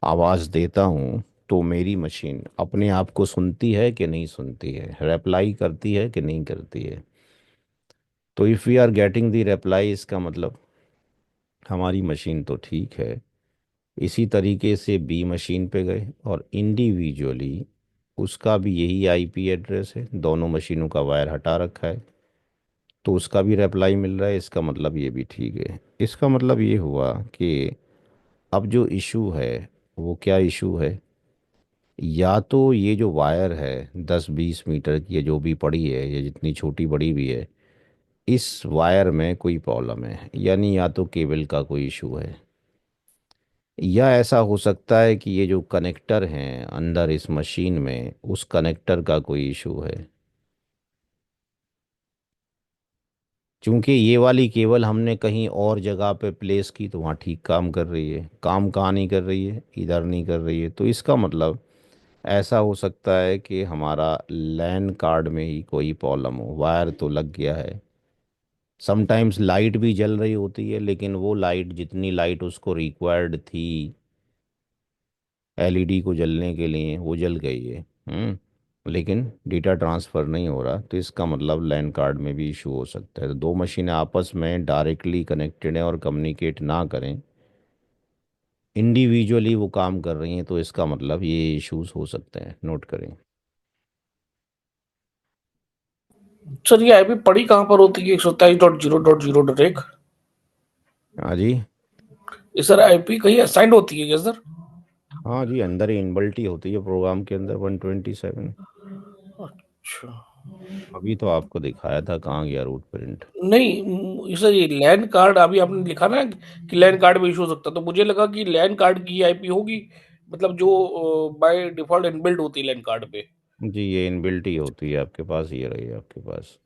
आवाज़ देता हूँ तो मेरी मशीन अपने आप को सुनती है कि नहीं सुनती है, रिप्लाई करती है कि नहीं करती है। तो if we are getting the reply, इसका मतलब हमारी मशीन तो ठीक है। इसी तरीके से बी मशीन पे गए और इंडिविजुअली उसका भी यही आईपी एड्रेस है, दोनों मशीनों का वायर हटा रखा है, तो उसका भी रिप्लाई मिल रहा है। इसका मतलब ये भी ठीक है। इसका मतलब ये हुआ कि अब जो इशू है, वो क्या इशू है? या तो ये जो वायर है 10-20 मीटर की, या जो भी पड़ी है, या जितनी छोटी बड़ी भी है, इस वायर में कोई प्रॉब्लम है, यानी या तो केबल का कोई इशू है, या ऐसा हो सकता है कि ये जो कनेक्टर हैं अंदर इस मशीन में, उस कनेक्टर का कोई इशू है। क्योंकि ये वाली केबल हमने कहीं और जगह पे प्लेस की तो वहाँ ठीक काम कर रही है, काम कहाँ नहीं कर रही है? इधर नहीं कर रही है। तो इसका मतलब ऐसा हो सकता है कि हमारा लैन कार्ड में ही कोई प्रॉब्लम हो। वायर तो लग गया है, समटाइम्स लाइट भी जल रही होती है, लेकिन वो लाइट, जितनी लाइट उसको रिक्वायर्ड थी एलईडी को जलने के लिए, वो जल गई है। लेकिन डेटा ट्रांसफ़र नहीं हो रहा, तो इसका मतलब लैन कार्ड में भी इशू हो सकता है। तो दो मशीनें आपस में डायरेक्टली कनेक्टेड हैं और कम्युनिकेट ना करें, इंडिविजुअली वो काम कर रही हैं, तो इसका मतलब ये इश्यूज हो सकते हैं। नोट करें। सर ये आईपी पड़ी कहाँ पर होती है? 127.0.0.1। हाँ जी। ये सर आईपी कहीं असाइंड होती है क्या सर? हाँ जी, अंदर ही इनबिल्ट ही होती है प्रोग्राम के अंदर 127। अच्छा। अभी तो आपको दिखाया था, कहाँ गया रूट प्रिंट? नहीं सर ये लैन कार्ड अभी आपने लिखा ना कि लैन कार्ड में इशू हो सकता है, तो मुझे लगा कि लैन कार्ड की आईपी होगी, मतलब जो बाय डिफॉल्ट इनबिल्ट होती है लैन कार्ड पे। जी, ये इनबिल्ट ही होती है आपके पास, ये रही है आपके पास,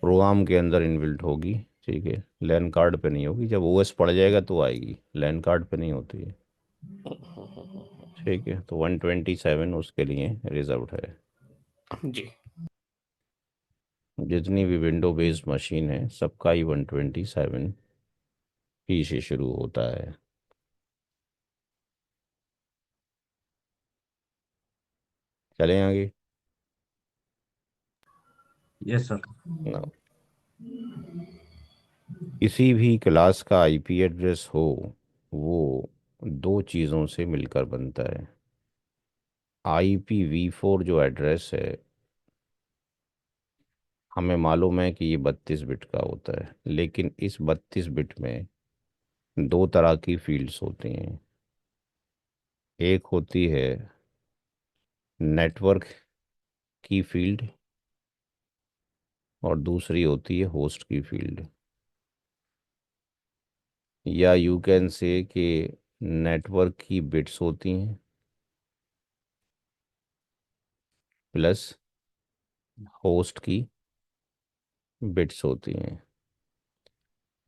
प्रोग्राम के अंदर इनबिल्ट होगी। ठीक है, लैन कार्ड पे नहीं होगी, जब ओएस पड़ जाएगा तो आएगी, लैन कार्ड पे नहीं होती है। ठीक है, तो 127 उसके लिए रिजर्व्ड है। जी। जितनी भी विंडो बेस्ड मशीन है, सबका ही 127 ही से शुरू होता है। चलें आगे। Yes sir. ना, किसी भी क्लास का आईपी एड्रेस हो, वो दो चीज़ों से मिलकर बनता है। IPv4 जो एड्रेस है, हमें मालूम है कि ये 32 बिट का होता है, लेकिन इस 32 बिट में दो तरह की फील्ड्स होती हैं। एक होती है नेटवर्क की फील्ड, और दूसरी होती है होस्ट की फील्ड। या यू कैन से कि नेटवर्क की बिट्स होती हैं प्लस होस्ट की बिट्स होती हैं।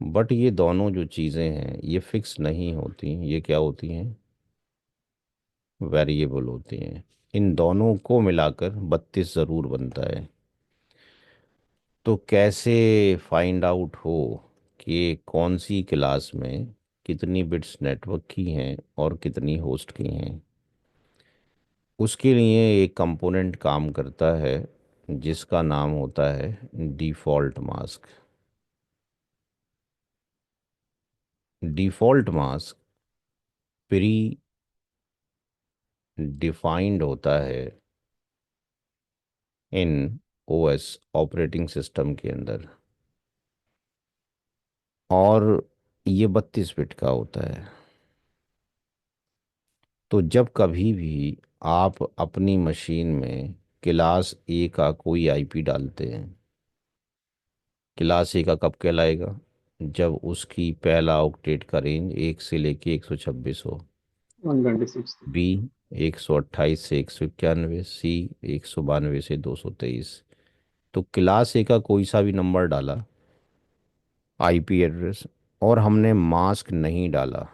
बट ये दोनों जो चीज़ें हैं ये फिक्स नहीं होती, ये क्या होती हैं, वेरिएबल होती हैं। इन दोनों को मिलाकर 32 ज़रूर बनता है। तो कैसे फाइंड आउट हो कि कौन सी क्लास में कितनी बिट्स नेटवर्क की हैं और कितनी होस्ट की हैं? उसके लिए एक कंपोनेंट काम करता है जिसका नाम होता है default mask. Default mask pre defined होता है इन ओएस, ऑपरेटिंग सिस्टम के अंदर, और ये 32 बिट का होता है। तो जब कभी भी आप अपनी मशीन में क्लास ए का कोई आईपी डालते हैं, क्लास ए का कब कहलाएगा, जब उसकी पहला ऑक्टेट का रेंज 1 से लेके 126 हो, 126। बी 128 से 191, सी 192 से 223। तो क्लास ए का कोई सा भी नंबर डाला, आईपी एड्रेस, और हमने मास्क नहीं डाला,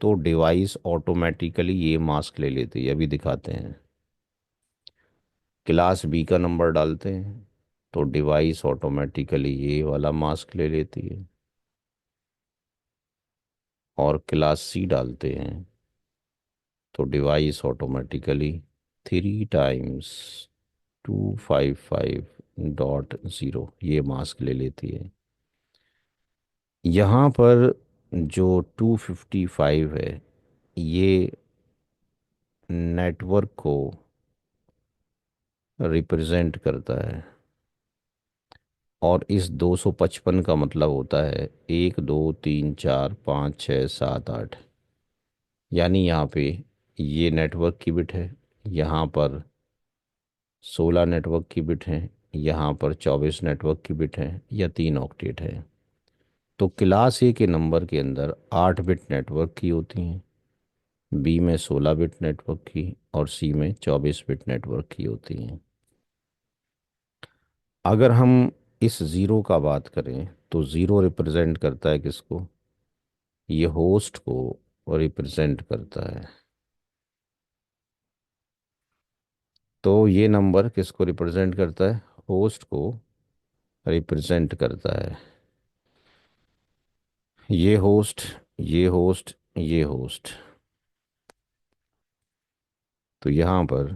तो डिवाइस ऑटोमेटिकली ये मास्क ले लेती है। अभी दिखाते हैं। क्लास बी का नंबर डालते हैं तो डिवाइस ऑटोमेटिकली ये वाला मास्क ले लेती है, और क्लास सी डालते हैं तो डिवाइस ऑटोमेटिकली 3 टाइम्स 255.0 ये मास्क ले लेती है। यहाँ पर जो 255 है ये नेटवर्क को रिप्रेजेंट करता है, और इस 255 का मतलब होता है 1 2 3 4 5 6 7 8। यानी यहाँ पे ये नेटवर्क की बिट है, यहाँ पर 16 नेटवर्क की बिट है, यहाँ पर 24 नेटवर्क की बिट है, या 3 ऑक्टेट है। तो क्लास ए के नंबर के अंदर 8 बिट नेटवर्क की होती हैं, बी में 16 बिट नेटवर्क की, और सी में 24 बिट नेटवर्क की होती हैं। अगर हम इस ज़ीरो का बात करें तो ज़ीरो रिप्रेजेंट करता है किसको, ये होस्ट को रिप्रेजेंट करता है। तो ये नंबर किसको रिप्रेजेंट करता है, होस्ट को रिप्रेजेंट करता है। ये होस्ट, ये होस्ट, ये होस्ट। तो यहाँ पर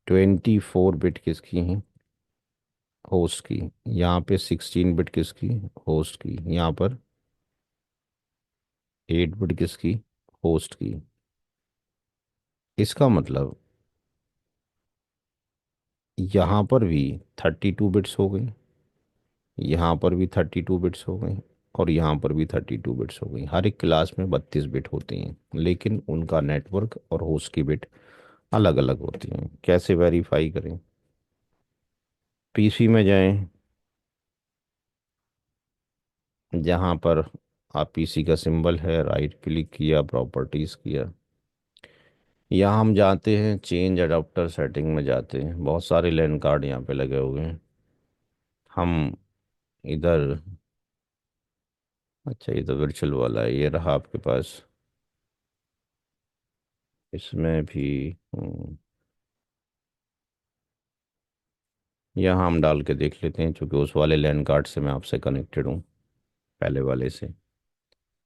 24 बिट किसकी हैं, होस्ट की। यहाँ पे 16 बिट किसकी, होस्ट की। यहाँ पर 8 बिट किसकी, होस्ट की। इसका मतलब यहाँ पर भी 32 बिट्स हो गई, यहाँ पर भी 32 बिट्स हो गई, और यहाँ पर भी 32 बिट्स हो गई। हर एक क्लास में 32 बिट होती हैं, लेकिन उनका नेटवर्क और होस्ट की बिट अलग अलग होती हैं। कैसे वेरीफाई करें, पीसी में जाएं, जहाँ पर आप पीसी का सिंबल है, राइट क्लिक किया, प्रॉपर्टीज़ किया, यहाँ हम जाते हैं चेंज अडाप्टर सेटिंग में जाते हैं। बहुत सारे लैन कार्ड यहाँ पे लगे हुए हैं। हम इधर, अच्छा ये तो वर्चुअल वाला है, ये रहा आपके पास। इसमें भी यहाँ हम डाल के देख लेते हैं, क्योंकि उस वाले लैन कार्ड से मैं आपसे कनेक्टेड हूँ, पहले वाले से।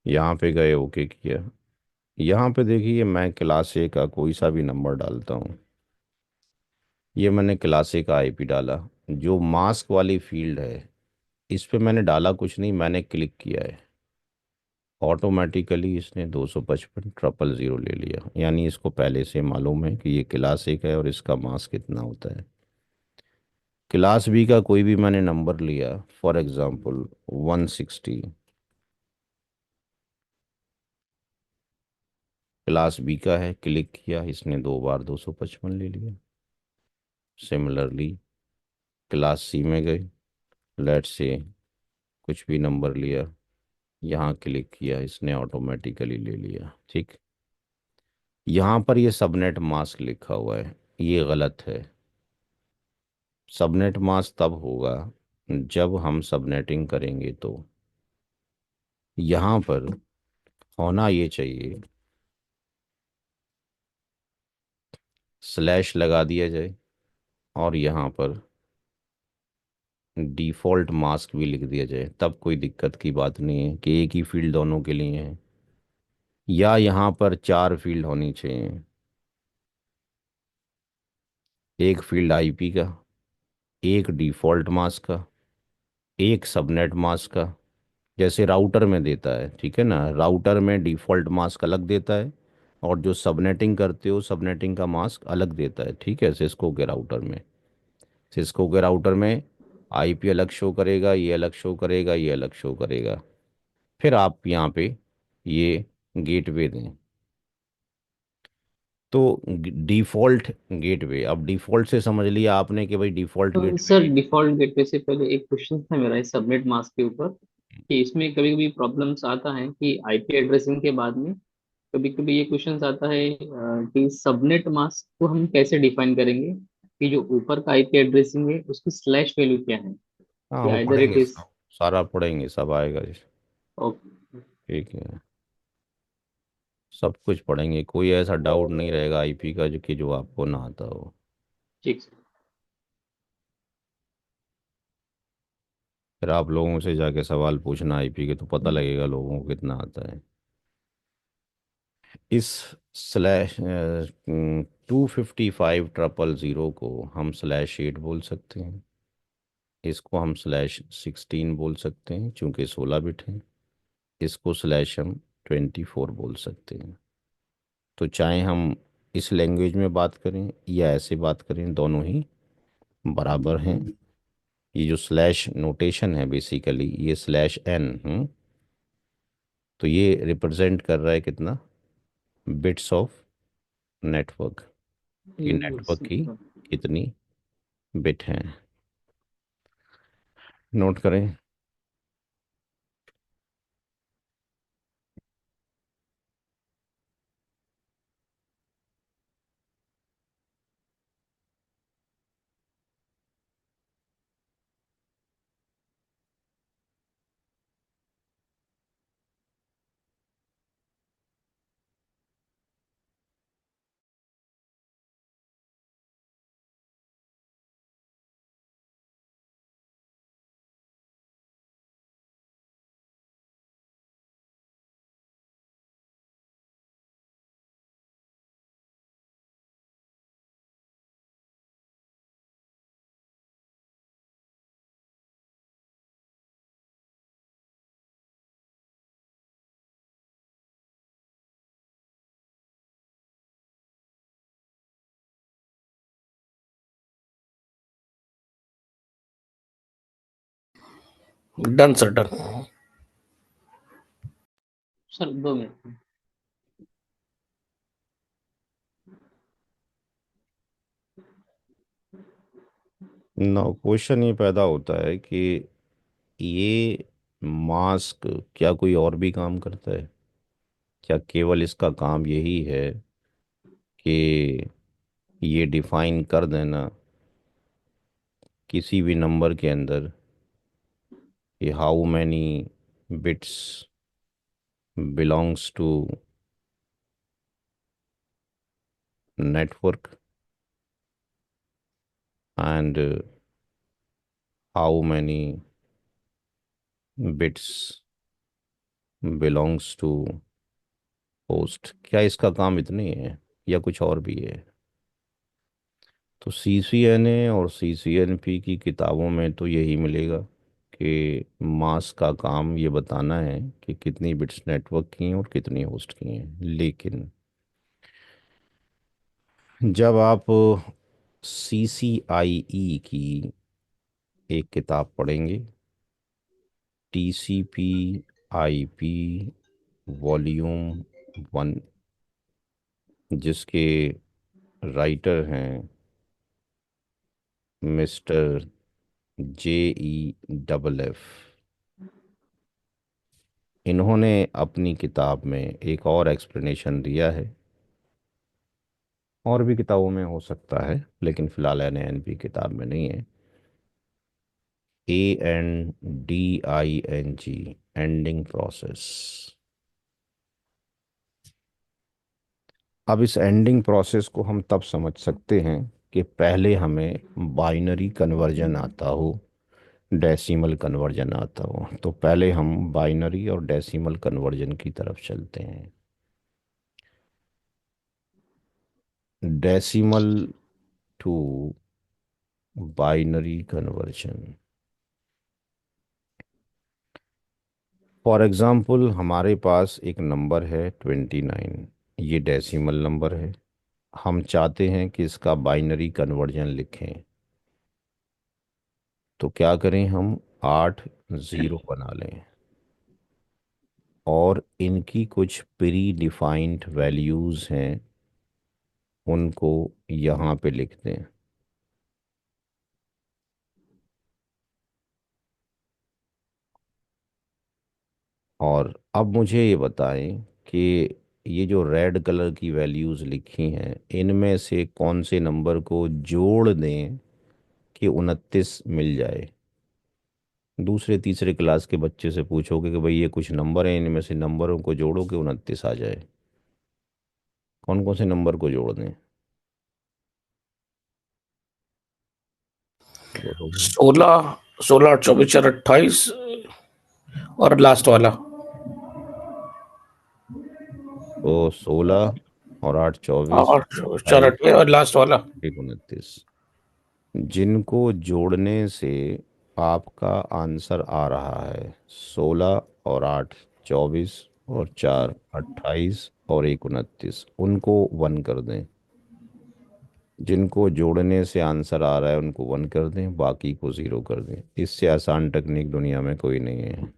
यहाँ पे गए, ओके किया। यहाँ पे देखिए मैं क्लास ए का कोई सा भी नंबर डालता हूँ, ये मैंने क्लास ए का आईपी डाला। जो मास्क वाली फील्ड है इस पे मैंने डाला कुछ नहीं, मैंने क्लिक किया है, ऑटोमेटिकली इसने 255.000 ले लिया। यानी इसको पहले से मालूम है कि ये क्लास ए का है और इसका मास्क कितना होता है। क्लास बी का कोई भी मैंने नंबर लिया, फॉर एग्जांपल 160, क्लास बी का है, क्लिक किया, इसने 2 बार 255 ले लिया। सिमिलरली क्लास सी में गए, लेट से कुछ भी नंबर लिया, यहाँ क्लिक किया, इसने ऑटोमेटिकली ले लिया। ठीक, यहाँ पर ये सबनेट मास्क लिखा हुआ है, ये गलत है। सबनेट मास्क तब होगा जब हम सबनेटिंग करेंगे तो यहाँ पर होना ये चाहिए, स्लैश लगा दिया जाए और यहाँ पर डिफ़ॉल्ट मास्क भी लिख दिया जाए, तब कोई दिक्कत की बात नहीं है कि एक ही फील्ड दोनों के लिए है, या यहाँ पर 4 फील्ड होनी चाहिए, एक फील्ड आईपी का, एक डिफ़ॉल्ट मास्क का, एक सबनेट मास्क का, जैसे राउटर में देता है, ठीक है ना, राउटर में डिफ़ॉल्ट मास्क अलग देता है और जो सबनेटिंग करते हो सबनेटिंग का मास्क अलग देता है, ठीक है। सिस्को के राउटर में, सिस्को के राउटर में आईपी अलग शो करेगा, ये अलग शो करेगा, ये अलग शो करेगा। फिर आप यहाँ पे ये गेटवे दें, तो डिफ़ॉल्ट गेटवे, अब डिफ़ॉल्ट से समझ लिया आपने कि भाई डिफ़ॉल्ट तो सर गेटवे। डिफॉल्ट गेटवे से पहले एक क्वेश्चन था मेरा इस सबनेट मास्क के ऊपर, कि इसमें कभी कभी प्रॉब्लम्स आता है कि आईपी एड्रेसिंग के बाद में कभी कभी ये क्वेश्चन आता है कि सबनेट मास्क को हम कैसे डिफाइन करेंगे, कि जो ऊपर का आईपी एड्रेसिंग है उसकी स्लैश वैल्यू क्या है, हाँ, कि वो आइदर इट पढ़ेंगे इज। सब, सारा पढ़ेंगे, सब आएगा जी। ओके। ठीक है, सब कुछ पढ़ेंगे, कोई ऐसा डाउट नहीं रहेगा आईपी का जो कि जो आपको ना आता हो। ठीक सर। फिर आप लोगों से जाके सवाल पूछना आईपी के, तो पता लगेगा लोगों को कितना आता है। इस स्लैश 255 000 को हम /8 बोल सकते हैं, इसको हम /16 बोल सकते हैं चूंकि 16 बिट है, इसको स्लैश हम 24 बोल सकते हैं। तो चाहे हम इस लैंग्वेज में बात करें या ऐसे बात करें, दोनों ही बराबर हैं। ये जो स्लैश नोटेशन है बेसिकली ये /n, तो ये रिप्रेजेंट कर रहा है कितना, बिट्स ऑफ नेटवर्क, कि नेटवर्क की कितनी बिट हैं। नोट करें। Done sir, done. Sir 2 minute. ना क्वेश्चन ये पैदा होता है कि ये मास्क क्या कोई और भी काम करता है, क्या केवल इसका काम यही है कि ये डिफाइन कर देना किसी भी नंबर के अंदर कि how many bits belongs to network and how many bits belongs to host, क्या इसका काम इतनी है या कुछ और भी है? तो CCNA और CCNP की किताबों में तो यही मिलेगा कि मास का काम ये बताना है कि कितनी बिट्स नेटवर्क की हैं और कितनी होस्ट की हैं। लेकिन जब आप CCIE की एक किताब पढ़ेंगे, TCP/IP वॉल्यूम 1, जिसके राइटर हैं मिस्टर JEFF, इन्होंने अपनी किताब में एक और एक्सप्लेनेशन दिया है, और भी किताबों में हो सकता है लेकिन फिलहाल NANP किताब में नहीं है। ANDING, ending process. अब इस एंडिंग प्रोसेस को हम तब समझ सकते हैं कि पहले हमें बाइनरी कन्वर्जन आता हो, डेसिमल कन्वर्जन आता हो। तो पहले हम बाइनरी और डेसिमल कन्वर्जन की तरफ चलते हैं। Decimal to binary conversion. For example हमारे पास एक नंबर है 29। ये डेसिमल नंबर है। हम चाहते हैं कि इसका बाइनरी कन्वर्जन लिखें। तो क्या करें, हम 8 0 बना लें और इनकी कुछ प्री डिफाइंड वैल्यूज़ हैं, उनको यहाँ पे लिख दें। और अब मुझे ये बताएं कि ये जो रेड कलर की वैल्यूज़ लिखी हैं, इनमें से कौन से नंबर को जोड़ दें कि 29 मिल जाए। दूसरे तीसरे क्लास के बच्चे से पूछोगे कि भाई ये कुछ नंबर हैं, इनमें से नंबरों को जोड़ो कि 29 आ जाए। कौन कौन से नंबर को जोड़ दें बोलोगे? 16, 16 8 24 4 28 और लास्ट वाला। तो 16 और 8 24 और 4 28 28 और लास्ट वाला। 29, जिनको जोड़ने से आपका आंसर आ रहा है 16 और 8 24 और 4 28 और 29, उनको 1 कर दें। जिनको जोड़ने से आंसर आ रहा है उनको 1 कर दें, बाकी को 0 कर दें। इससे आसान टेक्निक दुनिया में कोई नहीं है।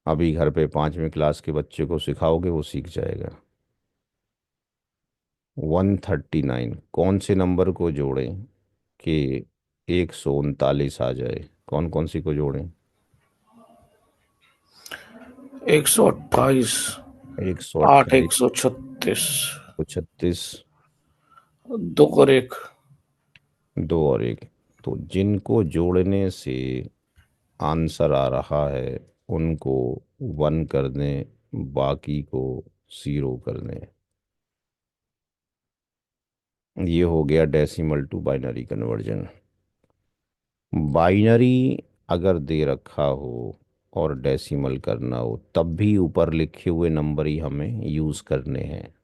अभी घर पे 5वीं क्लास के बच्चे को सिखाओगे, वो सीख जाएगा। 139 कौन से नंबर को जोड़ें कि 139 आ जाए? कौन कौन सी को जोड़ें? 128, एक सौ 8 अट्ठाईस 136, 36, 2 और 1। 2 और 1। तो जिनको जोड़ने से आंसर आ रहा है उनको 1 कर दें, बाकी को 0 कर दें। ये हो गया decimal to binary conversion. Binary अगर दे रखा हो और डेसिमल करना हो, तब भी ऊपर लिखे हुए नंबर ही हमें यूज़ करने हैं।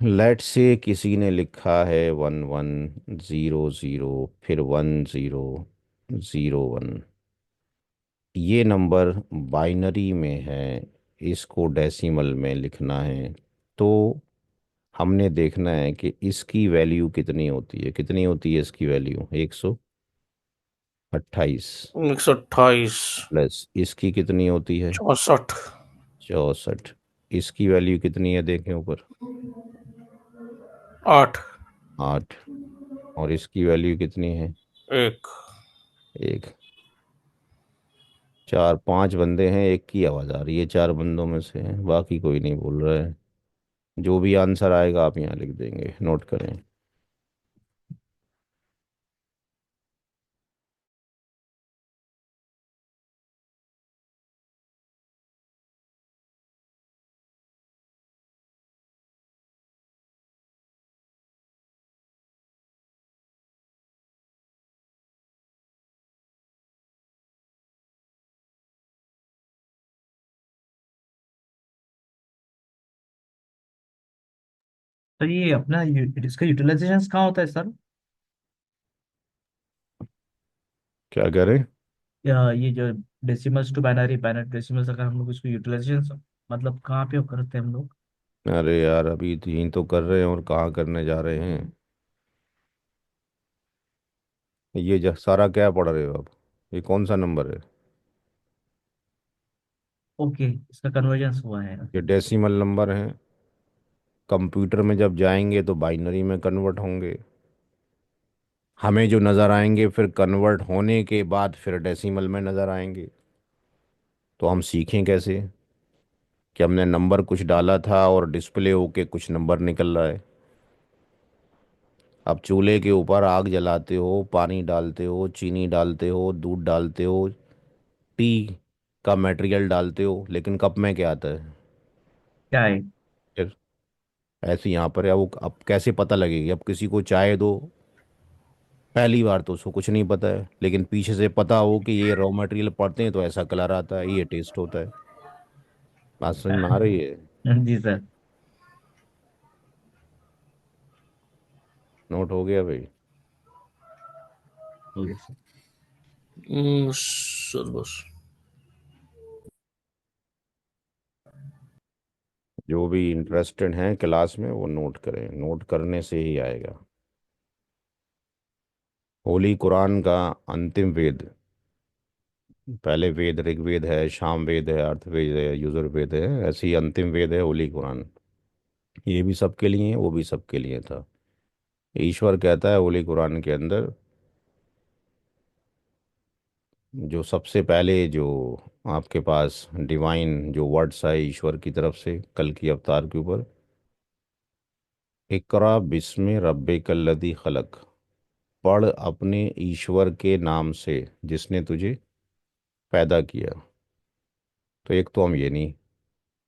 लेट से किसी ने लिखा है 1100, फिर 1001। ये नंबर बाइनरी में है, इसको डेसिमल में लिखना है। तो हमने देखना है कि इसकी वैल्यू कितनी होती है। कितनी होती है इसकी वैल्यू? 128 128, प्लस इसकी कितनी होती है? 64, 64। इसकी वैल्यू कितनी है देखें ऊपर? 8, 8। और इसकी वैल्यू कितनी है? 1। 1। 4 5 बंदे हैं, एक की आवाज़ आ रही है 4 बंदों में से, बाकी कोई नहीं बोल रहा है। जो भी आंसर आएगा आप यहाँ लिख देंगे, नोट करें। तो ये अपना इसका यूटिलाइजेशन कहाँ होता है सर? क्या करें? या ये जो decimals to binary, binary decimals, अगर हम लोग इसको यूटिलाइजेशन मतलब कहाँ पे करते हैं हम लोग? अरे यार, अभी तो यही तो कर रहे हैं, और कहाँ करने जा रहे हैं? ये सारा क्या पढ़ रहे हो आप? ये कौन सा नंबर है? ओके, इसका कन्वर्जेंस हुआ है। ये डेसिमल नंबर हैं। कंप्यूटर में जब जाएंगे तो बाइनरी में कन्वर्ट होंगे। हमें जो नज़र आएंगे फिर कन्वर्ट होने के बाद फिर डेसिमल में नज़र आएंगे। तो हम सीखें कैसे कि हमने नंबर कुछ डाला था और डिस्प्ले होके कुछ नंबर निकल रहा है? अब चूल्हे के ऊपर आग जलाते हो, पानी डालते हो, चीनी डालते हो, दूध डालते हो, टी का मटेरियल डालते हो, लेकिन कप में क्या आता है? क्या है? फिर ऐसे यहाँ पर है वो। अब कैसे पता लगेगी? अब किसी को चाय दो, पहली बार तो उसको कुछ नहीं पता है, लेकिन पीछे से पता हो कि ये रॉ मटेरियल पड़ते हैं तो ऐसा कलर आता है, ये टेस्ट होता है। बात समझ में आ रही है? जी सर। नोट हो गया भाई? हो गया सर। सर बस। जो भी इंटरेस्टेड हैं क्लास में वो नोट करें, नोट करने से ही आएगा। होली कुरान का अंतिम वेद। पहले वेद ऋग्वेद है, सामवेद है, अर्थवेद है, यजुर्वेद है, ऐसे ही अंतिम वेद है होली कुरान। ये भी सबके लिए है, वो भी सबके लिए था। ईश्वर कहता है होली कुरान के अंदर, जो सबसे पहले जो आपके पास डिवाइन जो वर्ड्स आए ईश्वर की तरफ से कल की अवतार के ऊपर, इकरा बिस्मि रब्बिकल लदी खलक, पढ़ अपने ईश्वर के नाम से जिसने तुझे पैदा किया। तो एक तो हम ये नहीं,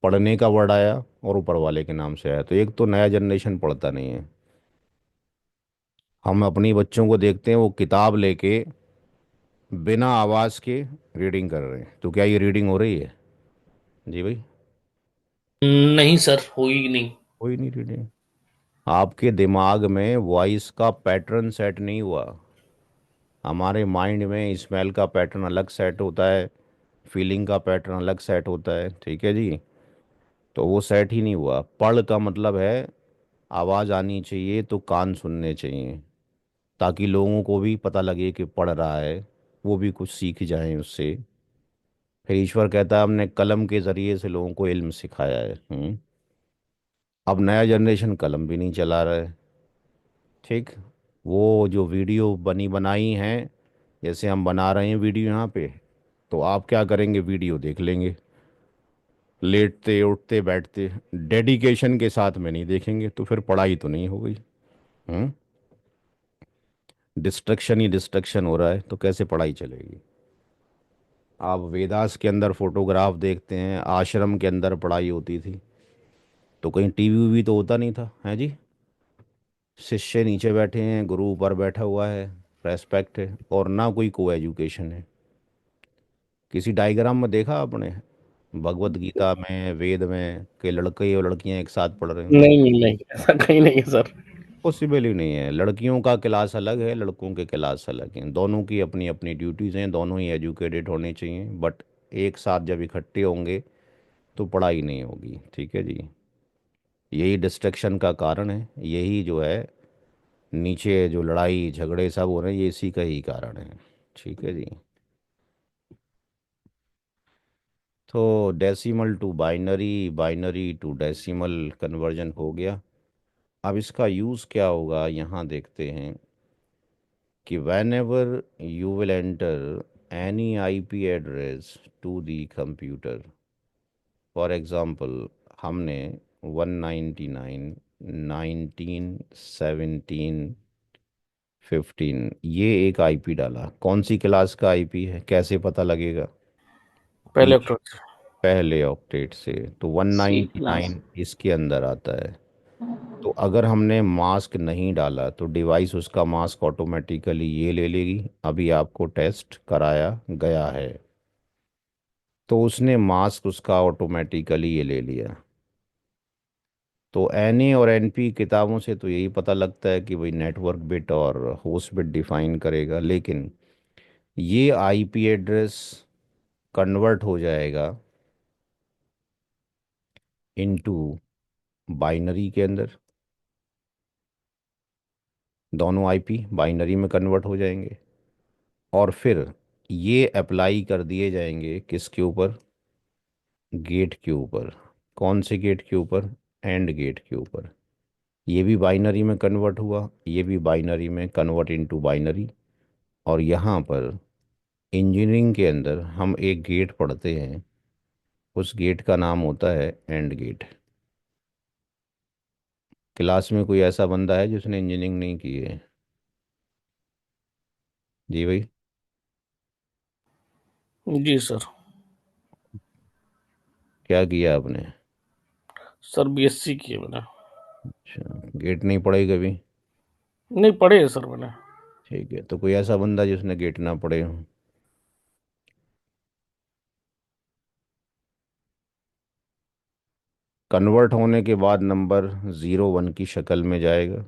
पढ़ने का वर्ड आया और ऊपर वाले के नाम से आया, तो एक तो नया जनरेशन पढ़ता नहीं है। हम अपनी बच्चों को देखते हैं वो किताब लेके बिना आवाज़ के रीडिंग कर रहे हैं, तो क्या ये रीडिंग हो रही है? जी भाई। नहीं सर, हुई नहीं। कोई नहीं रीडिंग। आपके दिमाग में वॉइस का पैटर्न सेट नहीं हुआ। हमारे माइंड में स्मेल का पैटर्न अलग सेट होता है, फीलिंग का पैटर्न अलग सेट होता है, ठीक है जी। तो वो सेट ही नहीं हुआ। पढ़ का मतलब है आवाज़ आनी चाहिए तो कान सुनने चाहिए, ताकि लोगों को भी पता लगे कि पढ़ रहा है, वो भी कुछ सीख जाएं उससे। फिर ईश्वर कहता है हमने कलम के ज़रिए से लोगों को इल्म सिखाया है। अब नया जनरेशन कलम भी नहीं चला रहा है। ठीक। वो जो वीडियो बनी बनाई हैं, जैसे हम बना रहे हैं वीडियो यहाँ पे, तो आप क्या करेंगे? वीडियो देख लेंगे, लेटते उठते बैठते, डेडिकेशन के साथ में नहीं देखेंगे, तो फिर पढ़ाई तो नहीं हो गई। हम्म। डिस्ट्रक्शन ही डिस्ट्रक्शन हो रहा है, तो कैसे पढ़ाई चलेगी? आप वेदास के अंदर फोटोग्राफ देखते हैं, आश्रम के अंदर पढ़ाई होती थी, तो कहीं टीवी भी तो होता नहीं था, है जी। शिष्य नीचे बैठे हैं, गुरु ऊपर बैठा हुआ है, रेस्पेक्ट है, और ना कोई को एजुकेशन है। किसी डायग्राम में देखा आपने भगवत गीता में, वेद में, कि लड़के और लड़कियां एक साथ पढ़ रहे हैं? नहीं नहीं नहीं, ऐसा कहीं नहीं है सर। पॉसिबल ही नहीं है। लड़कियों का क्लास अलग है, लड़कों के क्लास अलग हैं, दोनों की अपनी अपनी ड्यूटीज़ हैं, दोनों ही एजुकेटेड होने चाहिए, बट एक साथ जब इकट्ठे होंगे तो पढ़ाई नहीं होगी, ठीक है जी। यही डिस्ट्रक्शन का कारण है, यही जो है नीचे जो लड़ाई झगड़े सब हो रहे हैं, ये इसी का ही कारण है, ठीक है जी। तो decimal to binary, binary to decimal conversion हो गया। अब इसका यूज़ क्या होगा यहाँ देखते हैं कि whenever you will enter any IP address to the computer, for example हमने 199 19 17 15 ये एक आईपी डाला, कौन सी क्लास का आईपी है कैसे पता लगेगा? पहले ईच अक्टूबर। पहले ऑक्टेट से, तो सी क्लास। 199 इसके अंदर आता है। तो अगर हमने मास्क नहीं डाला तो डिवाइस उसका मास्क ऑटोमेटिकली ये ले लेगी। अभी आपको टेस्ट कराया गया है, तो उसने मास्क उसका ऑटोमेटिकली ये ले लिया। तो एनए और एनपी किताबों से तो यही पता लगता है कि भाई नेटवर्क बिट और होस्ट बिट डिफाइन करेगा, लेकिन ये आईपी एड्रेस कन्वर्ट हो जाएगा इनटू बाइनरी के अंदर। दोनों आईपी बाइनरी में कन्वर्ट हो जाएंगे, और फिर ये अप्लाई कर दिए जाएंगे किसके ऊपर? गेट के ऊपर। कौन से गेट के ऊपर? एंड गेट के ऊपर। ये भी बाइनरी में कन्वर्ट हुआ, ये भी बाइनरी में कन्वर्ट इनटू बाइनरी। और यहाँ पर इंजीनियरिंग के अंदर हम एक गेट पढ़ते हैं, उस गेट का नाम होता है एंड गेट। क्लास में कोई ऐसा बंदा है जिसने इंजीनियरिंग नहीं की है? जी भाई। जी सर। क्या किया आपने? सर बीएससी की है मैंने। अच्छा, गेट नहीं पढ़े कभी? नहीं पढ़े है सर मैंने। ठीक है, तो कोई ऐसा बंदा जिसने गेट ना पढ़े हो? कन्वर्ट होने के बाद नंबर 0 1 की शक्ल में जाएगा।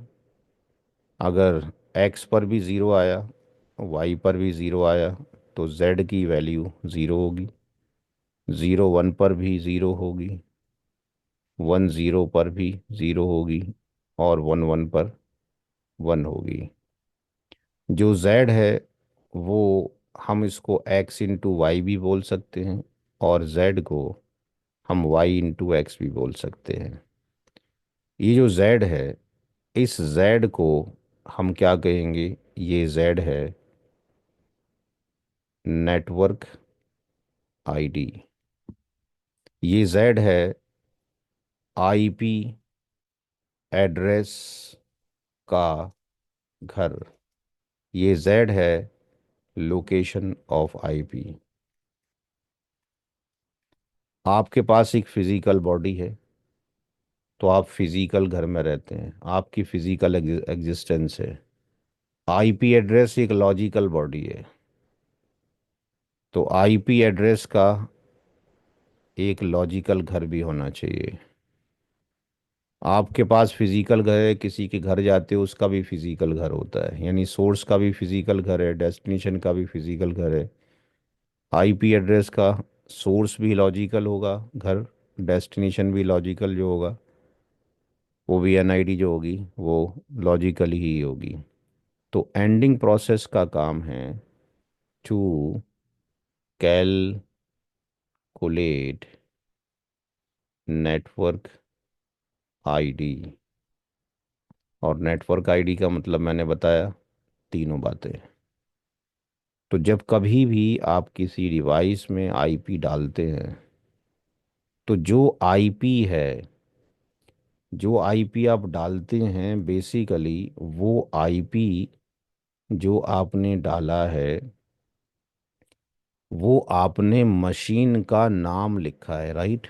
अगर एक्स पर भी ज़ीरो आया, वाई पर भी ज़ीरो आया, तो जेड की वैल्यू ज़ीरो होगी। 0 1 पर भी ज़ीरो होगी, 1 0 पर भी ज़ीरो होगी, और 1 1 पर 1 होगी। जो जेड है वो, हम इसको एक्स इंटू वाई भी बोल सकते हैं, और जेड को हम वाई इंटू एक्स भी बोल सकते हैं। ये जो जेड है, इस जेड को हम क्या कहेंगे? ये जेड है नेटवर्क आईडी। ये जेड है आईपी एड्रेस का घर। ये जेड है लोकेशन ऑफ आईपी। आपके पास एक फिजिकल बॉडी है, तो आप फिजिकल घर में रहते हैं, आपकी फिजिकल एग्जिस्टेंस है। आईपी एड्रेस एक लॉजिकल बॉडी है, तो आईपी एड्रेस का एक लॉजिकल घर भी होना चाहिए। आपके पास फिजिकल घर है, किसी के घर जाते हो उसका भी फिजिकल घर होता है, यानी सोर्स का भी फिजिकल घर है, डेस्टिनेशन का भी फिजिकल घर है। आईपी एड्रेस का सोर्स भी लॉजिकल होगा घर, डेस्टिनेशन भी लॉजिकल जो होगा, वो भी एनआईडी जो होगी वो लॉजिकल ही होगी। तो एंडिंग प्रोसेस का काम है टू कैलकुलेट नेटवर्क आईडी। और नेटवर्क आईडी का मतलब मैंने बताया, तीनों बातें। तो जब कभी भी आप किसी डिवाइस में आईपी डालते हैं, तो जो आईपी है, जो आईपी आप डालते हैं, बेसिकली वो आईपी जो आपने डाला है, वो आपने मशीन का नाम लिखा है, राइट?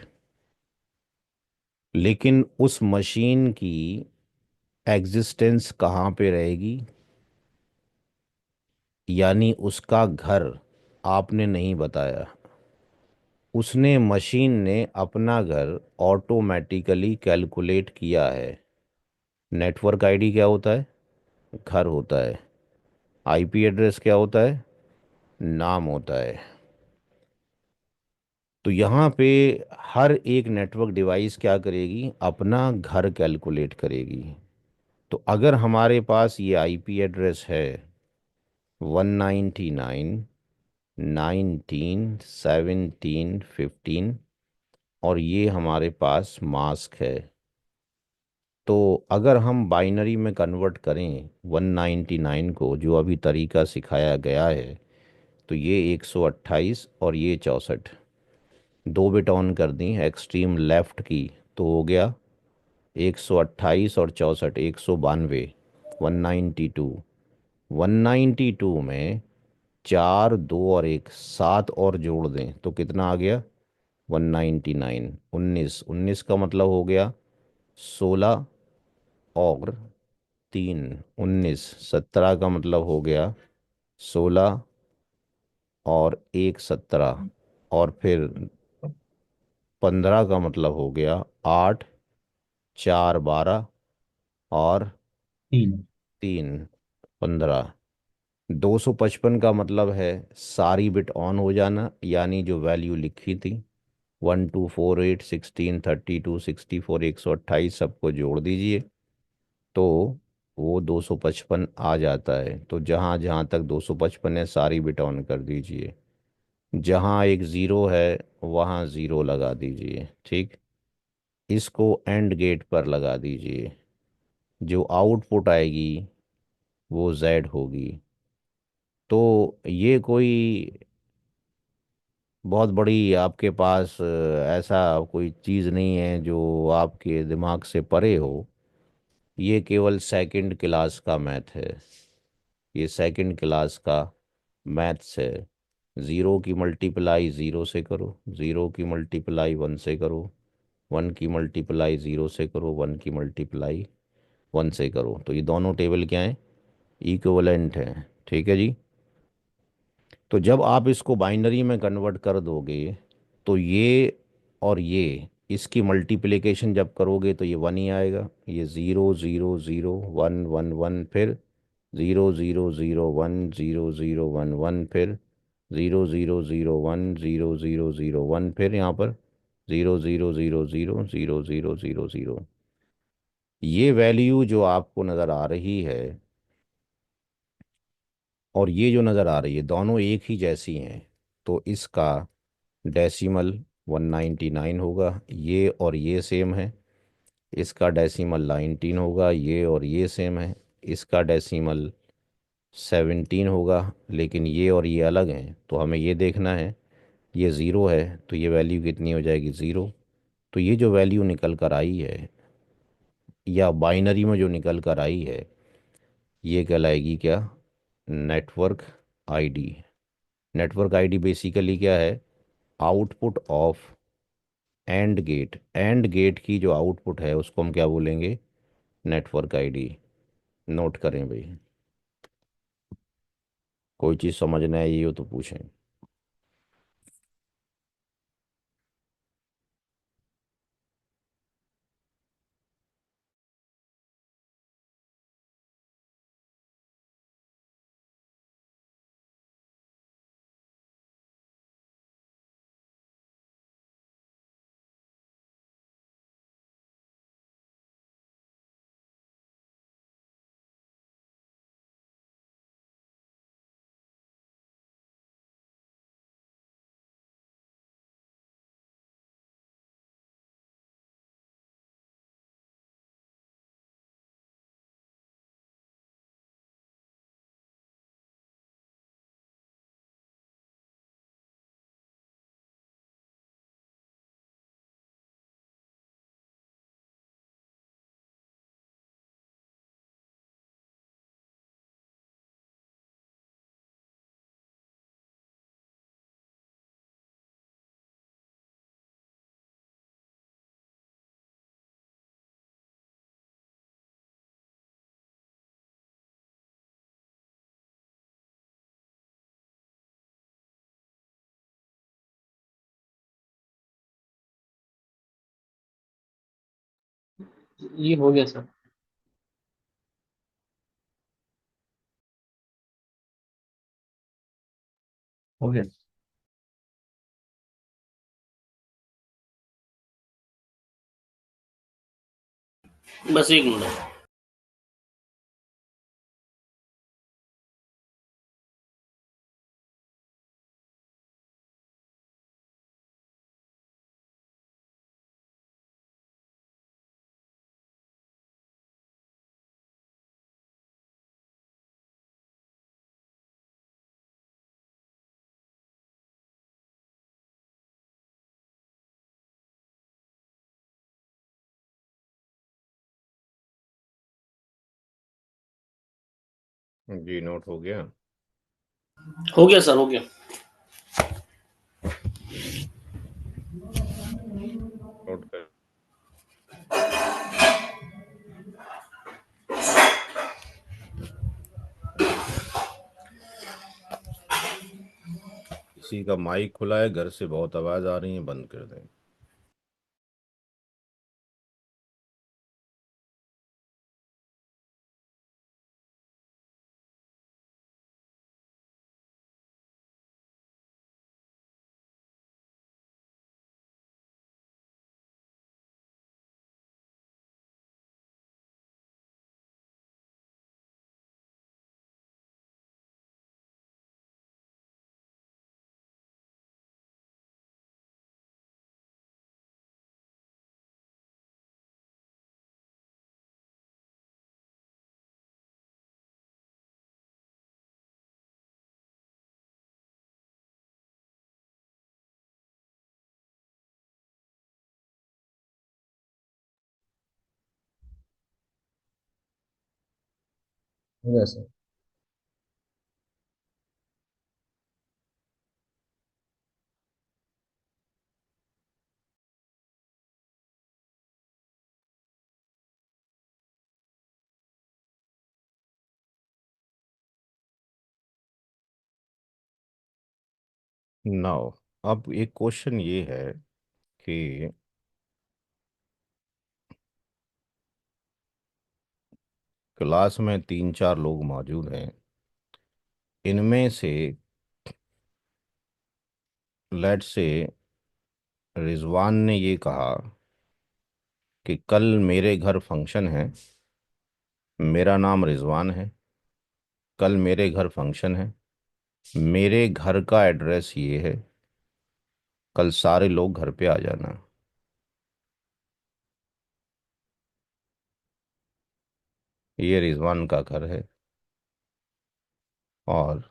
लेकिन उस मशीन की एग्जिस्टेंस कहाँ पे रहेगी, यानी उसका घर आपने नहीं बताया। उसने, मशीन ने अपना घर ऑटोमेटिकली कैलकुलेट किया है। नेटवर्क आईडी क्या होता है? घर होता है। आईपी एड्रेस क्या होता है? नाम होता है। तो यहाँ पे हर एक नेटवर्क डिवाइस क्या करेगी? अपना घर कैलकुलेट करेगी। तो अगर हमारे पास ये आईपी एड्रेस है 199.19.17.15, और ये हमारे पास मास्क है, तो अगर हम बाइनरी में कन्वर्ट करें 199 को, जो अभी तरीका सिखाया गया है, तो ये 128 और ये 64, 2 बिट ऑन कर दी एक्सट्रीम लेफ्ट की, तो हो गया 128 और 64, 192, 192। 192 में 4 2 और 1, 7 और जोड़ दें तो कितना आ गया? 199। 19, 19 का मतलब हो गया 16 और 3, 19। 17 का मतलब हो गया 16 और 1, 17। और फिर 15 का मतलब हो गया 8, 4 12, और तीन। 3 15। 255 का मतलब है सारी बिट ऑन हो जाना, यानी जो वैल्यू लिखी थी 1248 16 32 64 128, सबको जोड़ दीजिए तो वो 255 आ जाता है। तो जहाँ जहाँ तक 255 है सारी बिट ऑन कर दीजिए, जहाँ एक ज़ीरो है वहाँ ज़ीरो लगा दीजिए, ठीक। इसको एंड गेट पर लगा दीजिए, जो आउटपुट आएगी वो जेड होगी। तो ये कोई बहुत बड़ी आपके पास ऐसा कोई चीज़ नहीं है जो आपके दिमाग से परे हो। ये केवल सेकंड क्लास का मैथ है, ये सेकंड क्लास का मैथ्स है। ज़ीरो की मल्टीप्लाई ज़ीरो से करो, ज़ीरो की मल्टीप्लाई वन से करो, वन की मल्टीप्लाई ज़ीरो से करो, वन की मल्टीप्लाई वन से करो। तो ये दोनों टेबल क्या हैं, इक्विवेलेंट हैं। ठीक है जी। तो जब आप इसको बाइनरी में कन्वर्ट कर दोगे तो ये और ये इसकी मल्टीप्लिकेशन जब करोगे तो ये वन ही आएगा। ये zero zero zero one one one, फिर zero zero zero one zero zero one one, फिर zero zero zero one zero zero zero one, फिर यहाँ पर zero zero zero zero zero zero zero zero. ये value जो आपको नज़र आ रही है और ये जो नज़र आ रही है दोनों एक ही जैसी हैं, तो इसका डेसिमल 199 होगा। ये और ये सेम है। इसका डेसिमल 19 होगा, ये और ये सेम है। इसका डेसिमल 17 होगा, लेकिन ये और ये अलग हैं, तो हमें ये देखना है। ये ज़ीरो है तो ये वैल्यू कितनी हो जाएगी, ज़ीरो। तो ये जो वैल्यू निकल कर आई है या बाइनरी में जो निकल कर आई है, ये कहलाएगी क्या, network ID. Network ID basically क्या है, output of AND gate. AND gate की जो आउटपुट है उसको हम क्या बोलेंगे, नेटवर्क आईडी। नोट करें भाई, कोई चीज़ समझ ना आई हो तो पूछें। ये हो गया सर। हो गया। बस एक मिनट। जी नोट हो गया। हो गया सर, हो गया। नोट कर। किसी का माइक खुला है, घर से बहुत आवाज़ आ रही है, बंद कर दें। Yes sir. नाउ अब एक क्वेश्चन ये है कि क्लास में 3-4 लोग मौजूद हैं, इनमें से लेट से रिजवान ने ये कहा कि कल मेरे घर फंक्शन है, मेरा नाम रिजवान है, कल मेरे घर फंक्शन है, मेरे घर का एड्रेस ये है, कल सारे लोग घर पे आ जाना। ये रिजवान का घर है और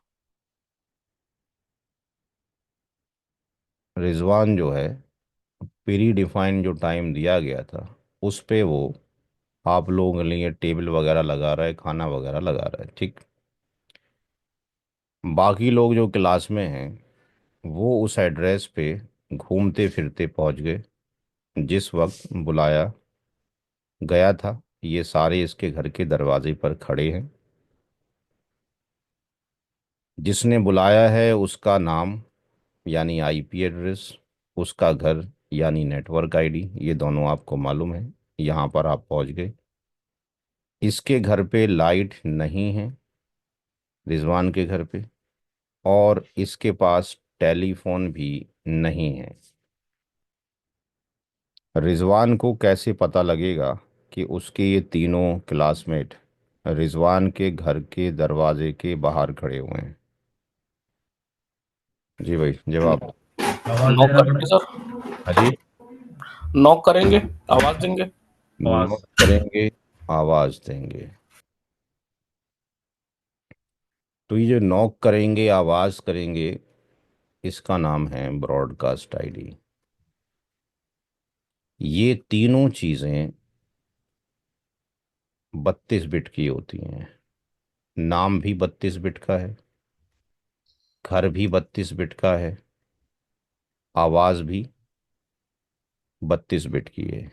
रिजवान जो है प्री डिफाइंड जो टाइम दिया गया था उस पे वो आप लोगों के लिए टेबल वगैरह लगा रहा है, खाना वगैरह लगा रहा है, ठीक। बाकी लोग जो क्लास में हैं वो उस एड्रेस पे घूमते फिरते पहुंच गए जिस वक्त बुलाया गया था। ये सारे इसके घर के दरवाजे पर खड़े हैं। जिसने बुलाया है उसका नाम यानी आईपी एड्रेस, उसका घर यानी नेटवर्क आईडी, ये दोनों आपको मालूम है। यहाँ पर आप पहुंच गए। इसके घर पे लाइट नहीं है, रिजवान के घर पे, और इसके पास टेलीफोन भी नहीं है। रिजवान को कैसे पता लगेगा कि उसके ये तीनों क्लासमेट रिजवान के घर के दरवाजे के बाहर खड़े हुए हैं? जी भाई, जवाब। आवाज नॉक देना करेंगे पड़ेगा। सर, हाँ जी। नॉक करेंगे, आवाज देंगे। आवाज। नॉक करेंगे, आवाज देंगे। तो ये जो नॉक करेंगे, आवाज करेंगे, इसका नाम है ब्रॉडकास्ट आईडी। ये तीनों चीजें 32 बिट की होती हैं। नाम भी 32 बिट का है, घर भी 32 बिट का है, आवाज भी 32 बिट की है।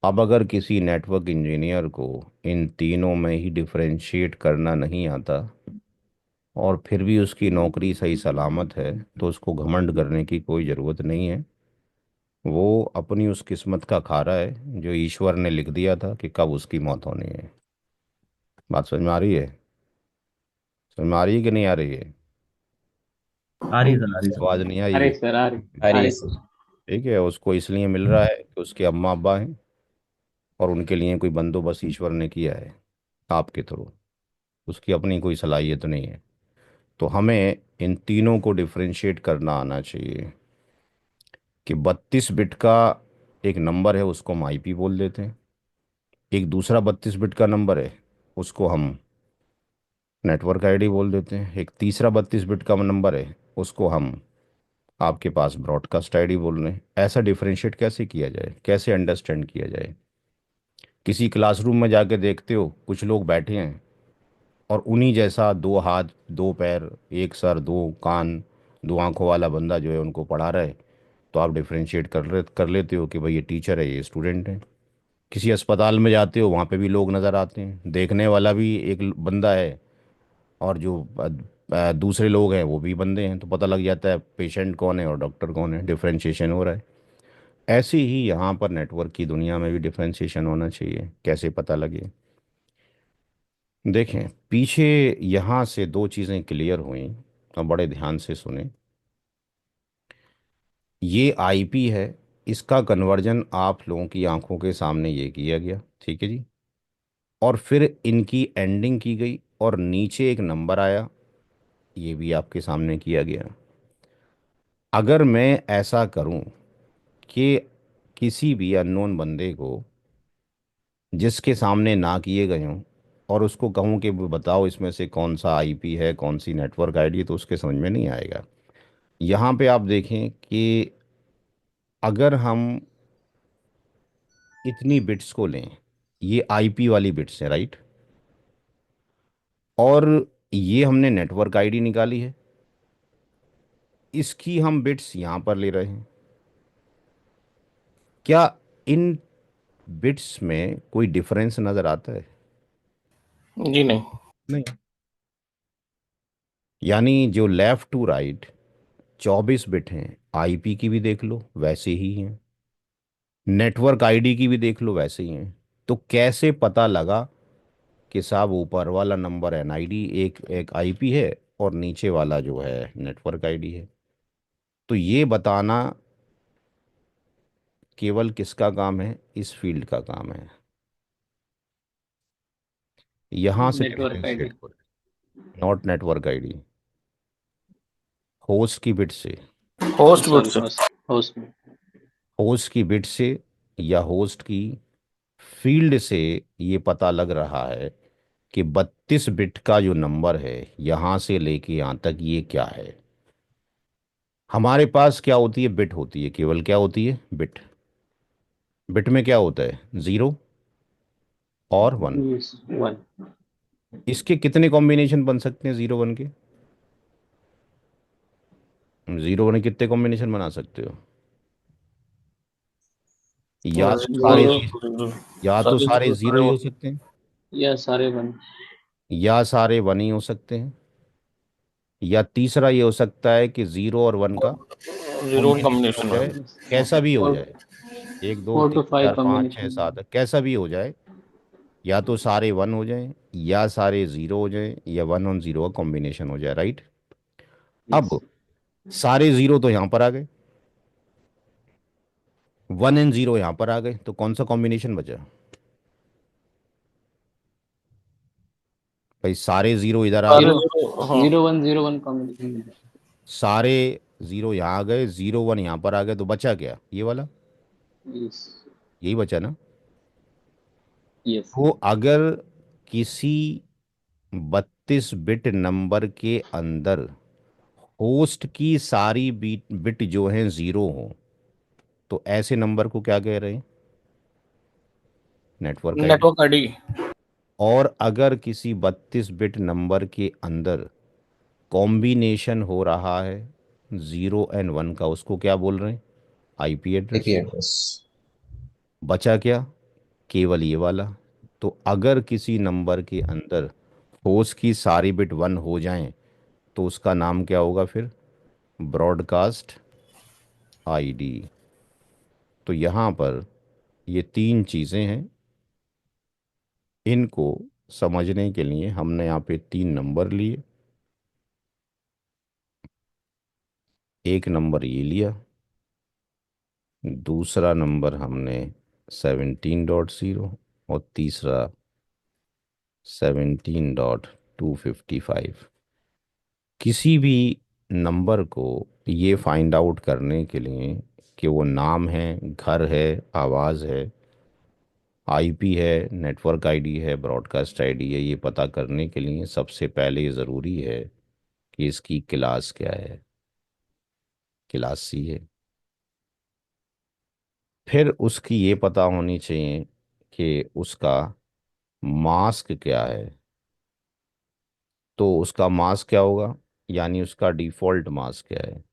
अब अगर किसी नेटवर्क इंजीनियर को इन तीनों में ही डिफरेंशिएट करना नहीं आता और फिर भी उसकी नौकरी सही सलामत है, तो उसको घमंड करने की कोई ज़रूरत नहीं है। वो अपनी उस किस्मत का खा रहा है जो ईश्वर ने लिख दिया था कि कब उसकी मौत होनी है। बात समझ में आ रही है? समझ में आ रही है कि नहीं आ रही है? आ रही है सर, आ रही है आवाज़ सर। नहीं आई? अरे सर, अरे, आ रही है अरे सर। ठीक है, उसको इसलिए मिल रहा है कि उसके अम्मा अब्बा हैं और उनके लिए कोई बंदोबस्त ईश्वर ने किया है आपके थ्रू। उसकी अपनी कोई सलाहियत नहीं है। तो हमें इन तीनों को डिफरेंशिएट करना आना चाहिए कि 32 बिट का एक नंबर है, उसको हम आईपी बोल देते हैं। एक दूसरा 32 बिट का नंबर है, उसको हम नेटवर्क आईडी बोल देते हैं। एक तीसरा 32 बिट का नंबर है, उसको हम आपके पास ब्रॉडकास्ट आईडी बोल रहे हैं। ऐसा डिफरेंशिएट कैसे किया जाए, कैसे अंडरस्टैंड किया जाए? किसी क्लासरूम में जाके देखते हो कुछ लोग बैठे हैं और उन्हीं जैसा 2 हाथ, 2 पैर, एक सर, 2 कान, 2 आंखों वाला बंदा जो है उनको पढ़ा रहा है। तो आप डिफरेंशिएट कर लेते हो कि भाई ये टीचर है, ये स्टूडेंट है। किसी अस्पताल में जाते हो, वहाँ पे भी लोग नज़र आते हैं, देखने वाला भी एक बंदा है और जो दूसरे लोग हैं वो भी बंदे हैं, तो पता लग जाता है पेशेंट कौन है और डॉक्टर कौन है। डिफरेंशिएशन हो रहा है। ऐसे ही यहाँ पर नेटवर्क की दुनिया में भी डिफरेंशिएशन होना चाहिए। कैसे पता लगे? देखें, पीछे यहाँ से दो चीज़ें क्लियर हुई और बड़े ध्यान से सुने। ये आईपी है, इसका कन्वर्जन आप लोगों की आंखों के सामने ये किया गया, ठीक है जी। और फिर इनकी एंडिंग की गई और नीचे एक नंबर आया, ये भी आपके सामने किया गया। अगर मैं ऐसा करूं कि किसी भी अननोन बंदे को जिसके सामने ना किए गए हों और उसको कहूं कि वो बताओ इसमें से कौन सा आईपी है, कौन सी नेटवर्क आईडी है, तो उसके समझ में नहीं आएगा। यहाँ पे आप देखें कि अगर हम इतनी बिट्स को लें, ये आईपी वाली बिट्स हैं, राइट। और ये हमने नेटवर्क आईडी निकाली है, इसकी हम बिट्स यहां पर ले रहे हैं। क्या इन बिट्स में कोई डिफरेंस नजर आता है? जी नहीं। नहीं। यानी जो लेफ्ट टू राइट 24 बिट हैं, आईपी की भी देख लो वैसे ही हैं, नेटवर्क आईडी की भी देख लो वैसे ही हैं। तो कैसे पता लगा कि साहब ऊपर वाला नंबर एनआईडी एक एक आईपी है और नीचे वाला जो है नेटवर्क आईडी है? तो ये बताना केवल किसका काम है? इस फील्ड का काम है। यहां से नेटवर्क आईडी। डिफरेंशिएट करो, नॉट नेटवर्क आईडी, होस्ट की बिट से। होस्ट बिट सॉरी, से। होस्ट होस्ट में। होस्ट की बिट से या होस्ट की फील्ड से ये पता लग रहा है कि 32 बिट का जो नंबर है यहां से लेके यहां तक ये क्या है। हमारे पास क्या होती है? बिट होती है, केवल क्या होती है? बिट। बिट में क्या होता है? जीरो और वन। Yes, one. इसके कितने कॉम्बिनेशन बन सकते हैं जीरो वन के? जीरो वन के कितने कॉम्बिनेशन बना सकते हो? या तो जीरो सारे जीरो, जीरो, या तो सारे सारे जीरो जीरो सारे ही हो वन। सकते हैं, या सारे वन। या सारे वन ही हो सकते हैं, या तीसरा ये हो सकता है कि जीरो और वन का जीरो कॉम्बिनेशन हो कॉम्बिनेशन जाए। है। कैसा भी हो फोर, जाए, एक दो 4 to तीन 5 चार पाँच छः कॉम्बिनेशन। सात, कैसा भी हो जाए, या तो सारे वन हो जाएं, या सारे जीरो हो जाएं, या वन और जीरो का कॉम्बिनेशन हो जाए, राइट? यस। अब सारे जीरो तो यहाँ पर आ गए, वन एंड जीरो यहाँ पर आ गए, तो कौन सा कॉम्बिनेशन बचा? भाई सारे जीरो इधर आ सारे गए, जीरो, जीरो हाँ। 0 1 0 1 कॉम्बिनेशन। सारे जीरो यहाँ आ गए, जीरो वन यहाँ पर आ गए, तो बचा क्या? ये वाला, यस। यही बचा ना? यस। तो अगर किसी 32 बिट नंबर के अंदर होस्ट की सारी बिट बिट जो हैं जीरो हो, तो ऐसे नंबर को क्या कह रहे हैं? Network ID. Network ID. और अगर किसी 32 बिट नंबर के अंदर कॉम्बिनेशन हो रहा है जीरो एंड वन का, उसको क्या बोल रहे हैं? IP IP address. एड्रेस। बचा क्या? केवल ये वाला। तो अगर किसी नंबर के अंदर होस्ट की सारी बिट वन हो जाएं, तो उसका नाम क्या होगा फिर? Broadcast ID. तो यहाँ पर ये तीन चीज़ें हैं, इनको समझने के लिए हमने यहाँ पे तीन नंबर लिए। एक नंबर ये लिया, दूसरा नंबर हमने 17.0, और तीसरा 17.255। किसी भी नंबर को ये फाइंड आउट करने के लिए कि वो नाम है, घर है, आवाज़ है, आईपी है, नेटवर्क आईडी है, ब्रॉडकास्ट आईडी है, ये पता करने के लिए सबसे पहले ज़रूरी है कि इसकी क्लास क्या है। क्लास सी है। फिर उसकी ये पता होनी चाहिए कि उसका मास्क क्या है। तो उसका मास्क क्या होगा, यानी उसका डिफ़ॉल्ट मास्क क्या है?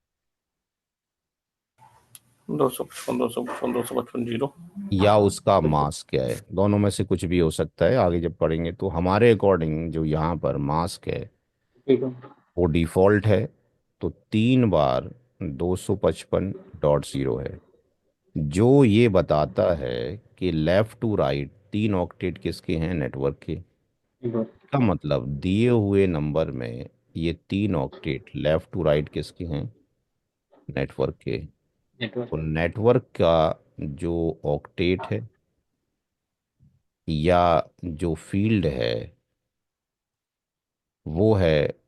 255 जीरो। या उसका मास्क क्या है? दोनों में से कुछ भी हो सकता है, आगे जब पढ़ेंगे। तो हमारे अकॉर्डिंग जो यहाँ पर मास्क है ठीक है। वो डिफ़ॉल्ट है, तो 3 बार 255.0 है, जो ये बताता है कि लेफ़्ट टू राइट तीन ऑक्टेट किसके हैं? नेटवर्क के। ठीक है। का मतलब दिए हुए नंबर में ये तीन ऑक्टेट लेफ़्ट टू राइट किसके हैं? नेटवर्क के। तो नेटवर्क। नेटवर्क का जो ऑक्टेट है या जो फील्ड है वो है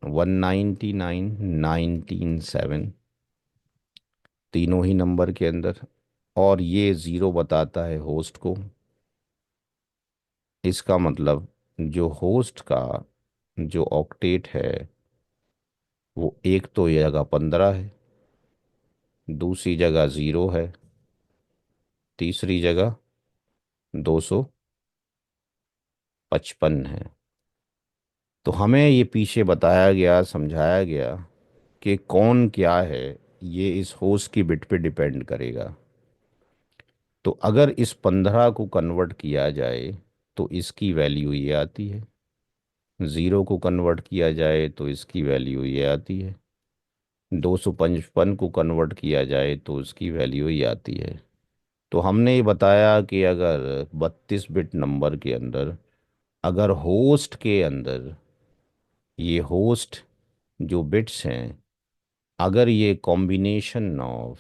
199,997, तीनों ही नंबर के अंदर। और ये ज़ीरो बताता है होस्ट को। इसका मतलब जो होस्ट का जो ऑक्टेट है वो एक तो ये जगह 15 है, दूसरी जगह ज़ीरो है, तीसरी जगह 255 है। तो हमें ये पीछे बताया गया, समझाया गया कि कौन क्या है, ये इस होस्ट की बिट पे डिपेंड करेगा। तो अगर इस 15 को कन्वर्ट किया जाए तो इसकी वैल्यू ये आती है, 0 को कन्वर्ट किया जाए तो इसकी वैल्यू ये आती है, 255 को कन्वर्ट किया जाए तो उसकी वैल्यू ये आती है। तो हमने ये बताया कि अगर 32 बिट नंबर के अंदर, अगर होस्ट के अंदर ये होस्ट जो बिट्स हैं, अगर ये कॉम्बिनेशन ऑफ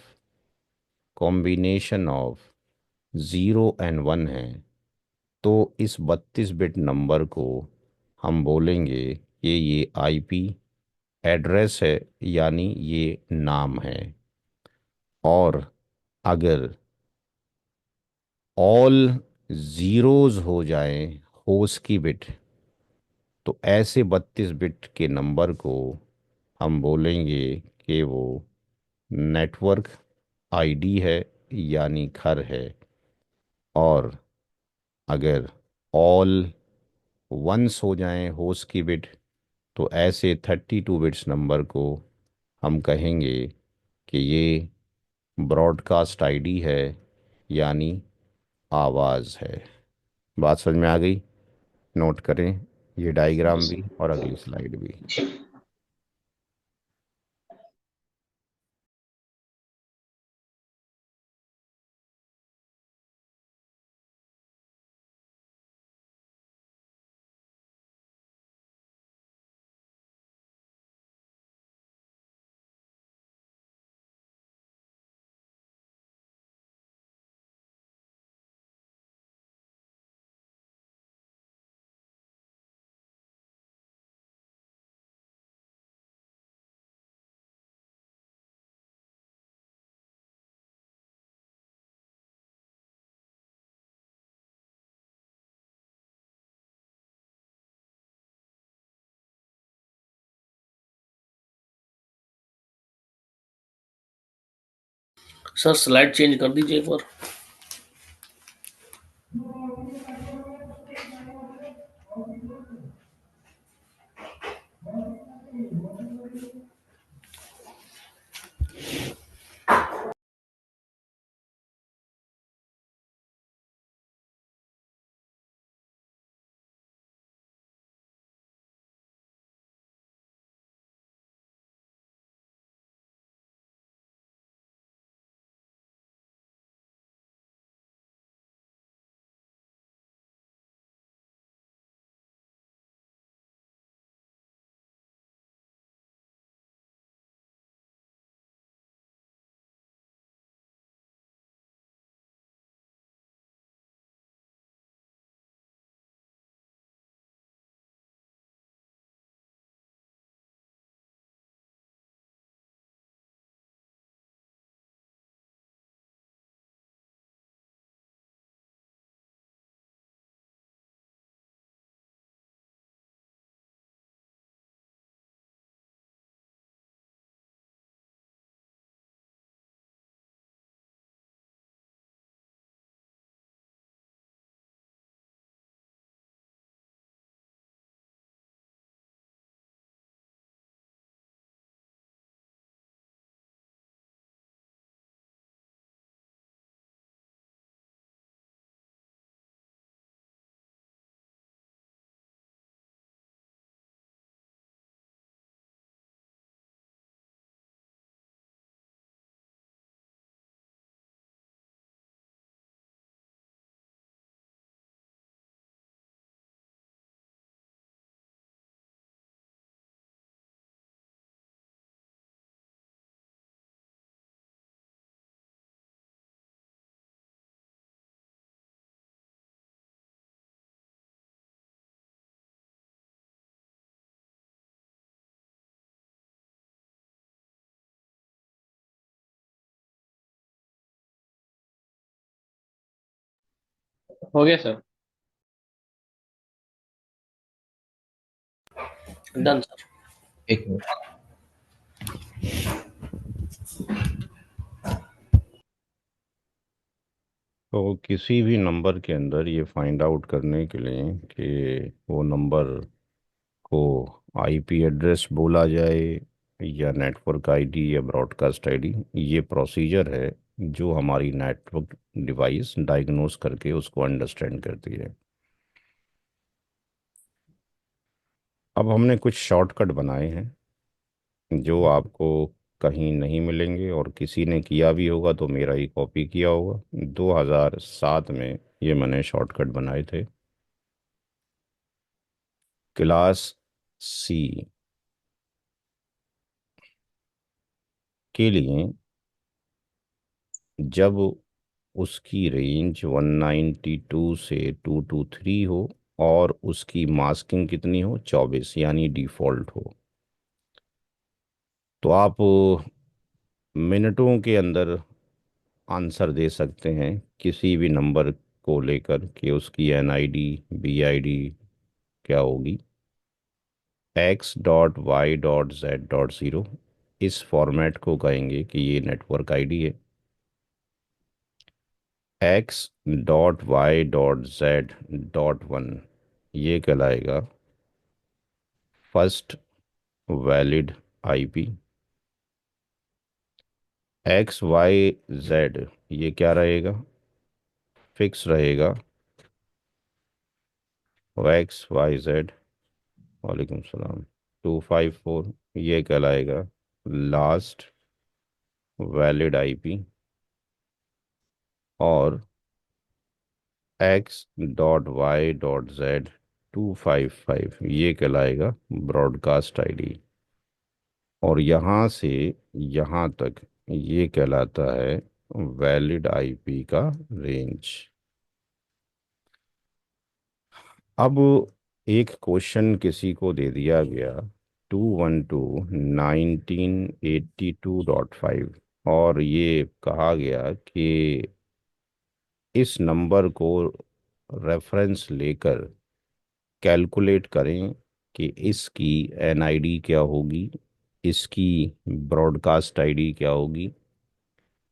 0 और 1 है, तो इस 32 बिट नंबर को हम बोलेंगे कि ये आईपी एड्रेस है, यानी ये नाम है। और अगर ऑल ज़ीरोज़ हो जाएं होस्ट की बिट, तो ऐसे 32 बिट के नंबर को हम बोलेंगे कि वो नेटवर्क आईडी है, यानी घर है। और अगर ऑल वंस हो जाएं होस्ट की बिट, तो ऐसे 32 बिट्स नंबर को हम कहेंगे कि ये ब्रॉडकास्ट आईडी है, यानी आवाज़ है। बात समझ में आ गई? नोट करें ये डायग्राम भी और अगली स्लाइड भी। सर स्लाइड चेंज कर दीजिए एक बार। हो गया सर। Done sir. एक मिनट। तो किसी भी नंबर के अंदर ये फाइंड आउट करने के लिए कि वो नंबर को आईपी एड्रेस बोला जाए या नेटवर्क आईडी या ब्रॉडकास्ट आईडी, ये प्रोसीजर है जो हमारी नेटवर्क डिवाइस डायग्नोस करके उसको अंडरस्टैंड करती है। अब हमने कुछ शॉर्टकट बनाए हैं जो आपको कहीं नहीं मिलेंगे, और किसी ने किया भी होगा तो मेरा ही कॉपी किया होगा। 2007 में ये मैंने शॉर्टकट बनाए थे। क्लास सी के लिए जब उसकी रेंज 192 से 223 हो और उसकी मास्किंग कितनी हो, 24, यानी डिफ़ॉल्ट हो, तो आप मिनटों के अंदर आंसर दे सकते हैं किसी भी नंबर को लेकर कि उसकी एनआईडी बीआईडी क्या होगी। x.y.z.0, इस फॉर्मेट को कहेंगे कि ये नेटवर्क आईडी है। x.y.z.1 ये कहलाएगा फर्स्ट वैलिड आईपी। XYZ ये क्या रहेगा, फिक्स रहेगा। XYZ, वालेकुम सलाम, 254 ये कहलाएगा लास्ट वैलिड आईपी। और x.y.z.255 ये कहलाएगा ब्रॉडकास्ट आईडी। और यहाँ से यहाँ तक ये कहलाता है वैलिड आईपी का रेंज। अब एक क्वेश्चन किसी को दे दिया गया 212.1982.5, और ये कहा गया कि इस नंबर को रेफरेंस लेकर कैलकुलेट करें कि इसकी एनआईडी क्या होगी, इसकी ब्रॉडकास्ट आईडी क्या होगी,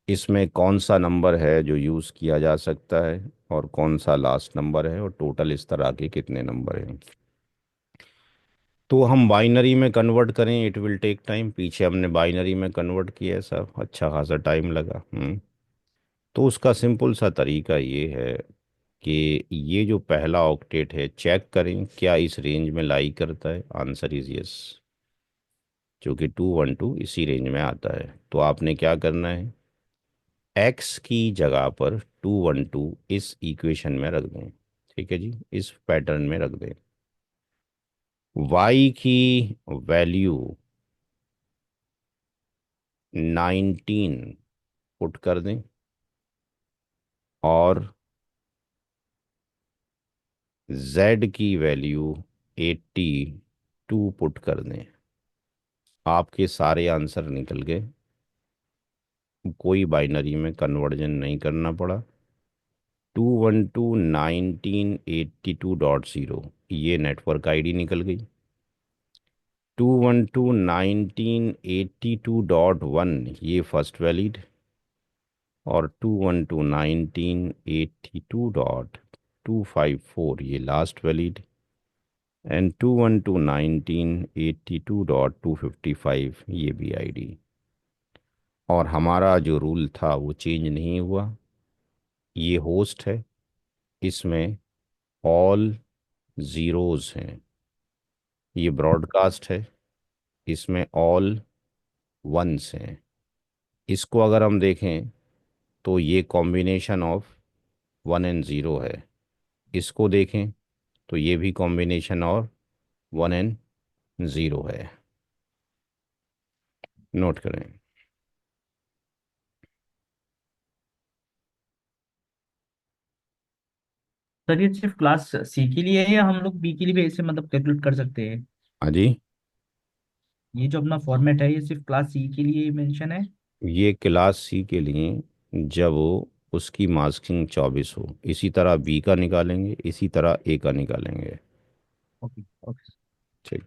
इसमें कौन सा नंबर है जो यूज़ किया जा सकता है और कौन सा लास्ट नंबर है, और टोटल इस तरह के कितने नंबर हैं। तो हम बाइनरी में कन्वर्ट करें, इट विल टेक टाइम। पीछे हमने बाइनरी में कन्वर्ट किया, सब अच्छा खासा टाइम लगा। तो उसका सिंपल सा तरीका ये है कि ये जो पहला ऑक्टेट है, चेक करें क्या इस रेंज में लाई करता है। आंसर इज यस, जो कि 212 इसी रेंज में आता है। तो आपने क्या करना है, एक्स की जगह पर 212 इस इक्वेशन में रख दें। ठीक है जी, इस पैटर्न में रख दें। वाई की वैल्यू 19 पुट कर दें और z की वैल्यू 82 पुट कर दें। आपके सारे आंसर निकल गए, कोई बाइनरी में कन्वर्जन नहीं करना पड़ा। 212.1982.0 ये नेटवर्क आईडी निकल गई। 212.1982.1 ये फर्स्ट वैलिड, और 212.1982.254 ये लास्ट वैलिड, एंड 212.1982.255 ये भी आईडी। और हमारा जो रूल था वो चेंज नहीं हुआ। ये होस्ट है, इसमें ऑल ज़ीरोज़ हैं। ये ब्रॉडकास्ट है, इसमें ऑल वंस हैं। इसको अगर हम देखें तो ये कॉम्बिनेशन ऑफ 1 एंड 0 है। इसको देखें तो ये भी कॉम्बिनेशन और 1 एंड 0 है। नोट करें। सर ये सिर्फ क्लास सी के लिए है या हम लोग बी के लिए भी ऐसे मतलब कैलकुलेट कर सकते हैं? हाँ जी, ये जो अपना फॉर्मेट है ये सिर्फ क्लास सी के लिए मेंशन है? ये क्लास सी के लिए जब उसकी मास्किंग 24 हो, इसी तरह बी का निकालेंगे, इसी तरह ए का निकालेंगे। Okay okay. ठीक।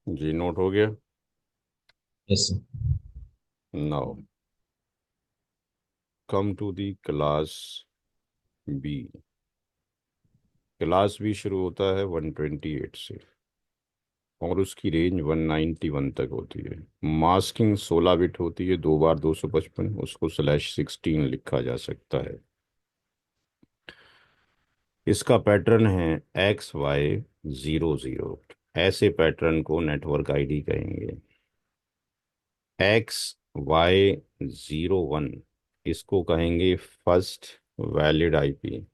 जी नोट हो गया। Yes sir. Now come to the class B. Class B शुरू होता है 128 से और उसकी रेंज 191 तक होती है। मास्किंग 16 बिट होती है, 2 बार 255, उसको /16 लिखा जा सकता है। इसका पैटर्न है XY00। ऐसे पैटर्न को नेटवर्क आईडी कहेंगे। XY01 इसको कहेंगे first valid IP.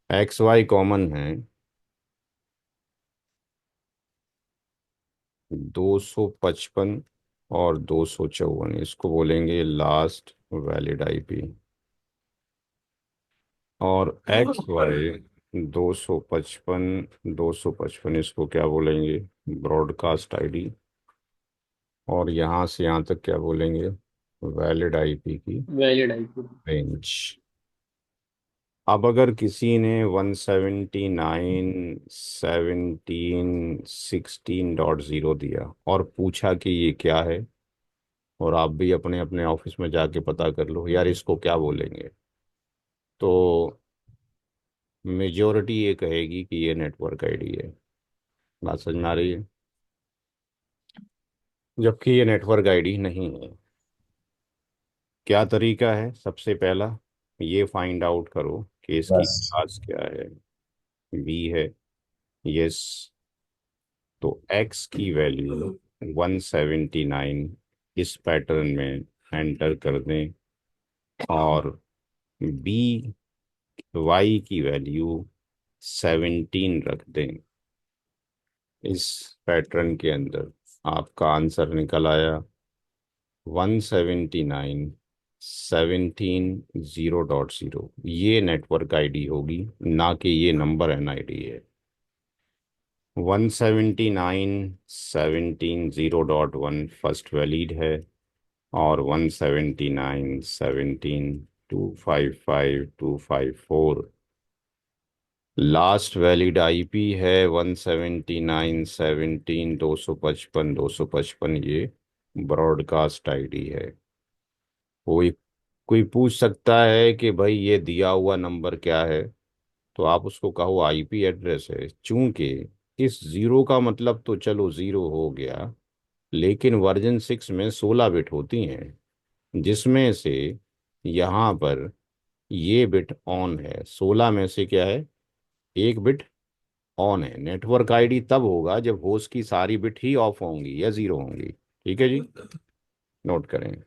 XY common है, 255 और 254 इसको बोलेंगे लास्ट वैलिड आईपी। और XY 255 इसको क्या बोलेंगे, ब्रॉडकास्ट आईडी। और यहाँ से यहाँ तक क्या बोलेंगे, वैलिड आईपी की वैलिड आईपी। रेंज। अब अगर किसी ने 179.17.16.0 दिया और पूछा कि ये क्या है, और आप भी अपने अपने ऑफिस में जाके पता कर लो यार इसको क्या बोलेंगे, तो मेजोरिटी ये कहेगी कि ये नेटवर्क आईडी है। बात समझ में आ रही है? जबकि ये नेटवर्क आईडी नहीं है। क्या तरीका है? सबसे पहला ये फाइंड आउट करो कि इसकी बस क्लास क्या है। बी है, यस। तो एक्स की वैल्यू 179 इस पैटर्न में एंटर कर दें और बी वाई की वैल्यू 17 रख दें। इस पैटर्न के अंदर आपका आंसर निकल आया 179.17.0.0। ये नेटवर्क आईडी होगी, ना कि ये नंबर एनआईडी है। 179.17.0.1 फर्स्ट वैलिड है और 179.17.255.254 लास्ट वैलिड आईपी है। 179.17.255 ये ब्रॉडकास्ट आईडी है। कोई कोई पूछ सकता है कि भाई ये दिया हुआ नंबर क्या है, तो आप उसको कहो आईपी एड्रेस है। चूंकि इस जीरो का मतलब तो चलो जीरो हो गया, लेकिन वर्जन 6 में 16 बिट होती हैं, जिसमें से यहाँ पर ये बिट ऑन है। 16 में से क्या है, एक बिट ऑन है। नेटवर्क आईडी तब होगा जब होस्ट की सारी बिट ही ऑफ होंगी या जीरो होंगी। ठीक है जी, नोट करें।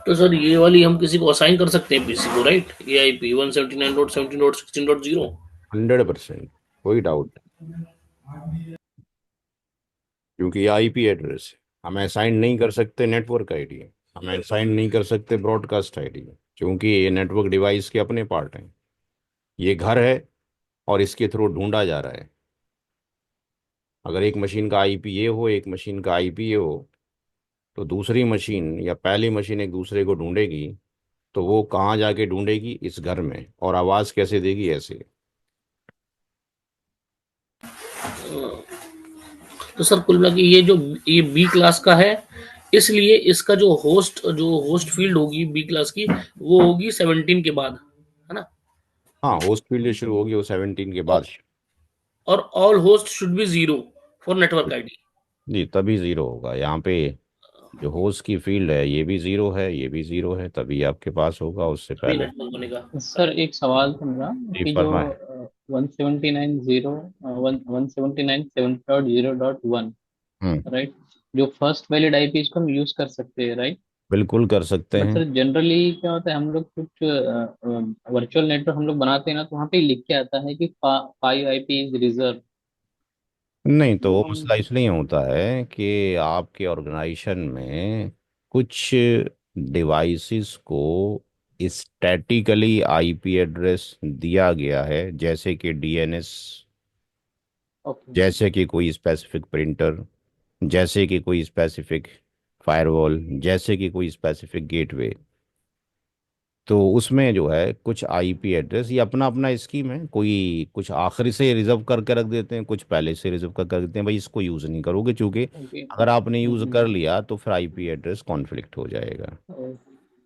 तो सर ये वाली हम किसी को असाइन कर सकते हैं पीसी को, राइट? ये आईपी 179.17.16.0। 100%, कोई डाउट, क्योंकि ये आईपी एड्रेस है। हम असाइन नहीं कर सकते नेटवर्क आईडी, हम असाइन नहीं कर सकते ब्रॉडकास्ट आईडी, क्योंकि ये नेटवर्क डिवाइस के अपने पार्ट हैं। ये घर है और इसके थ्रू ढूंढा जा रहा है। अगर एक मशीन का आईपी ये हो, एक मशीन का आईपी ये हो, तो दूसरी मशीन या पहली मशीन एक दूसरे को ढूंढेगी, तो वो कहाँ जाके ढूंढेगी, इस घर में। और आवाज़ कैसे देगी, ऐसे। तो सर कुल मिला के ये बी क्लास का है, इसलिए इसका जो होस्ट फील्ड होगी बी क्लास की, वो होगी 17 के बाद, है ना? हाँ, होस्ट फील्ड शुरू होगी वो 17 के बाद। और all host should be zero for network ID. जी, तभी ज़ीरो होगा यहाँ पे। जो होस्ट की फील्ड है ये भी ज़ीरो है, ये भी ज़ीरो है, तभी आपके पास होगा। उससे अभी पहले नेटवर्क बनेगा। सर एक सवाल था मेरा जी कि जो फरमाए। 179.0.1 हम्म। राइट। जो फर्स्ट वैलिड आईपी इसको हम यूज कर सकते हैं, राइट। बिल्कुल कर सकते बट हैं। सर जनरली क्या होता है, हम लोग कुछ वर्चुअल नेटवर्क हम लोग बनाते हैं ना, तो वहाँ पे लिख के आता है कि 5 आईपी इज रिजर्व। नहीं, तो वो तो मसला इसलिए होता है कि आपके ऑर्गेनाइजेशन में कुछ डिवाइसेस को स्टैटिकली आईपी एड्रेस दिया गया है, जैसे कि डीएनएस, ओके। जैसे कि कोई स्पेसिफिक प्रिंटर, जैसे कि कोई स्पेसिफिक फायरवॉल, जैसे कि कोई स्पेसिफिक गेटवे। तो उसमें जो है कुछ आईपी एड्रेस, ये अपना अपना स्कीम है, कोई कुछ आखिरी से रिजर्व करके रख देते हैं, कुछ पहले से रिजर्व करके रख देते हैं, भाई इसको यूज़ नहीं करोगे, क्योंकि ओके। अगर आपने यूज़ कर लिया तो फिर आईपी एड्रेस कॉन्फ्लिक्ट हो जाएगा।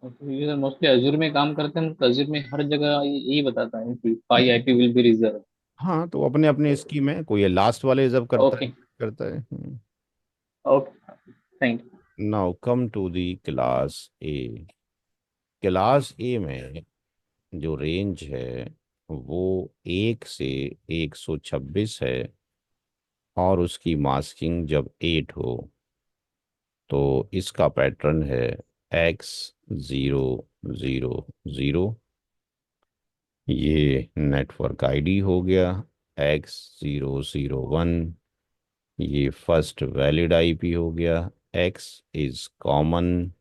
ओके, ये मोस्टली अजूर में काम करते हैं, तो अजूर में हर जगह यही बताता है कि 5 आईपी विल बी रिजर्व। हाँ, तो अपने अपने स्कीम है, कोई लास्ट वाले रिजर्व करता है, ओके। करता है। Okay, thank now come to the class A. Class A में जो रेंज है वो 1 से 126 है, और उसकी मास्किंग जब 8 हो तो इसका पैटर्न है X000। ये नेटवर्क आईडी हो गया। X001, ये फर्स्ट वैलिड आईपी हो गया। X is common.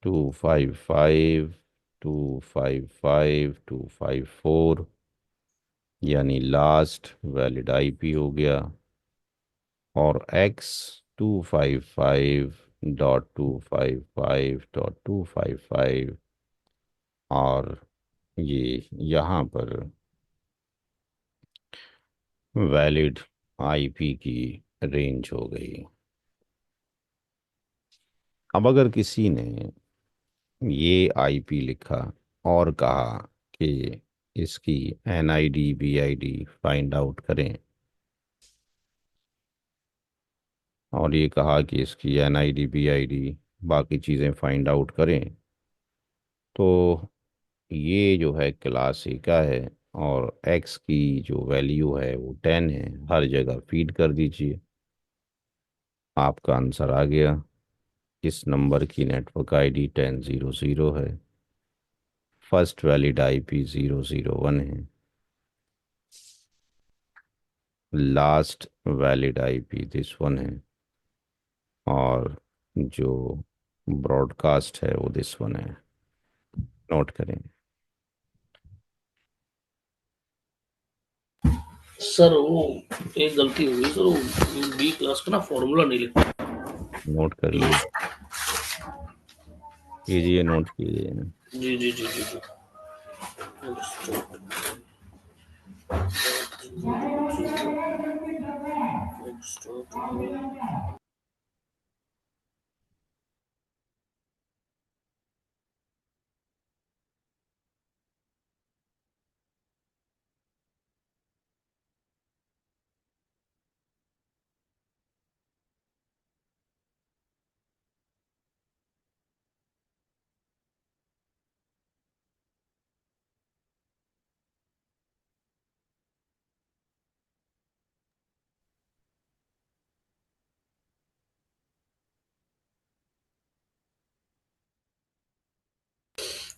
255, 255, 254, यानी लास्ट वैलिड आईपी हो गया। और X255.255.255, और ये यहाँ पर वैलिड आईपी की रेंज हो गई। अब अगर किसी ने ये आईपी लिखा और कहा कि इसकी एनआईडी बीआईडी फाइंड आउट करें, और ये कहा कि इसकी एनआईडी बीआईडी बाकी चीज़ें फाइंड आउट करें, तो ये जो है क्लास ए का है, और एक्स की जो वैल्यू है वो 10 है, हर जगह फीड कर दीजिए। आपका आंसर आ गया। इस नंबर की नेटवर्क आईडी 1000 है, फर्स्ट वैलिड आईपी 001 है, last valid IP this one है, और जो ब्रॉडकास्ट है वो दिस वन है। नोट करें। सर वो एक गलती हो गई सर, वो बी क्लास का ना फॉर्मूला नहीं लिखा। नोट कर लिए, कीजिए, नोट कीजिए। जी जी जी जी जी।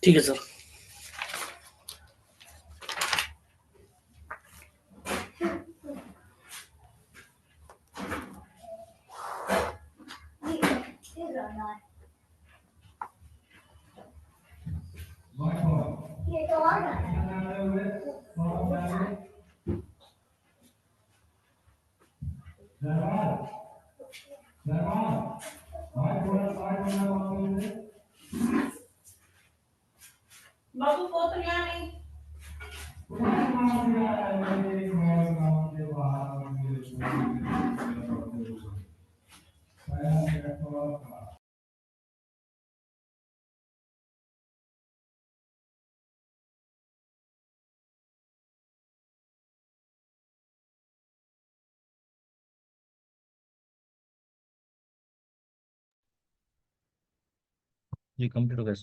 ठीक है सर। बाबू को तो यहाँ नहीं। जी कंप्लीट हो गया।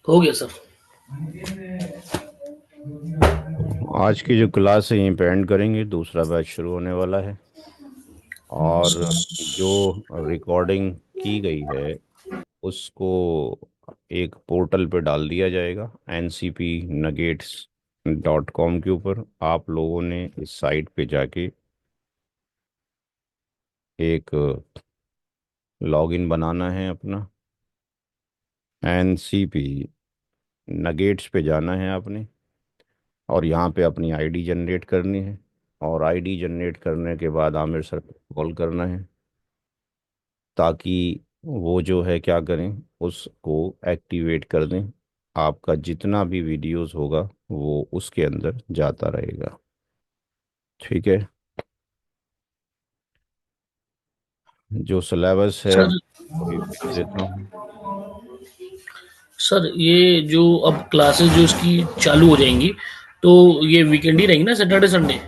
हो गया सर। आज की जो क्लास है यहीं पे एंड करेंगे, दूसरा बैच शुरू होने वाला है। और जो रिकॉर्डिंग की गई है उसको एक पोर्टल पे डाल दिया जाएगा ncpnuggets.com के ऊपर। आप लोगों ने इस साइट पे जाके एक लॉगिन बनाना है अपना। एनसीपी नगेट्स पे जाना है आपने, और यहाँ पे अपनी आईडी जनरेट करनी है। और आईडी जनरेट करने के बाद आमिर सर को कॉल करना है, ताकि वो जो है क्या करें, उसको एक्टिवेट कर दें। आपका जितना भी वीडियोस होगा वो उसके अंदर जाता रहेगा। ठीक है। जो सिलेबस है सर अभी भेज देता हूँ। सर ये जो अब क्लासेस जो इसकी चालू हो जाएंगी, तो ये वीकेंड ही रहेंगी ना, सैटरडे संडे?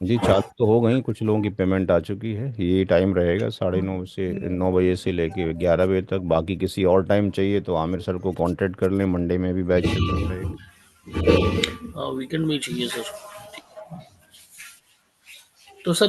जी चालू तो हो गई, कुछ लोगों की पेमेंट आ चुकी है। ये टाइम रहेगा 9:30 से लेके 11 बजे तक। बाकी किसी और टाइम चाहिए तो आमिर सर को कांटेक्ट कर लें, मंडे में भी बैच चल रहा है। वीकेंड में ही चाहिए सर। तो सर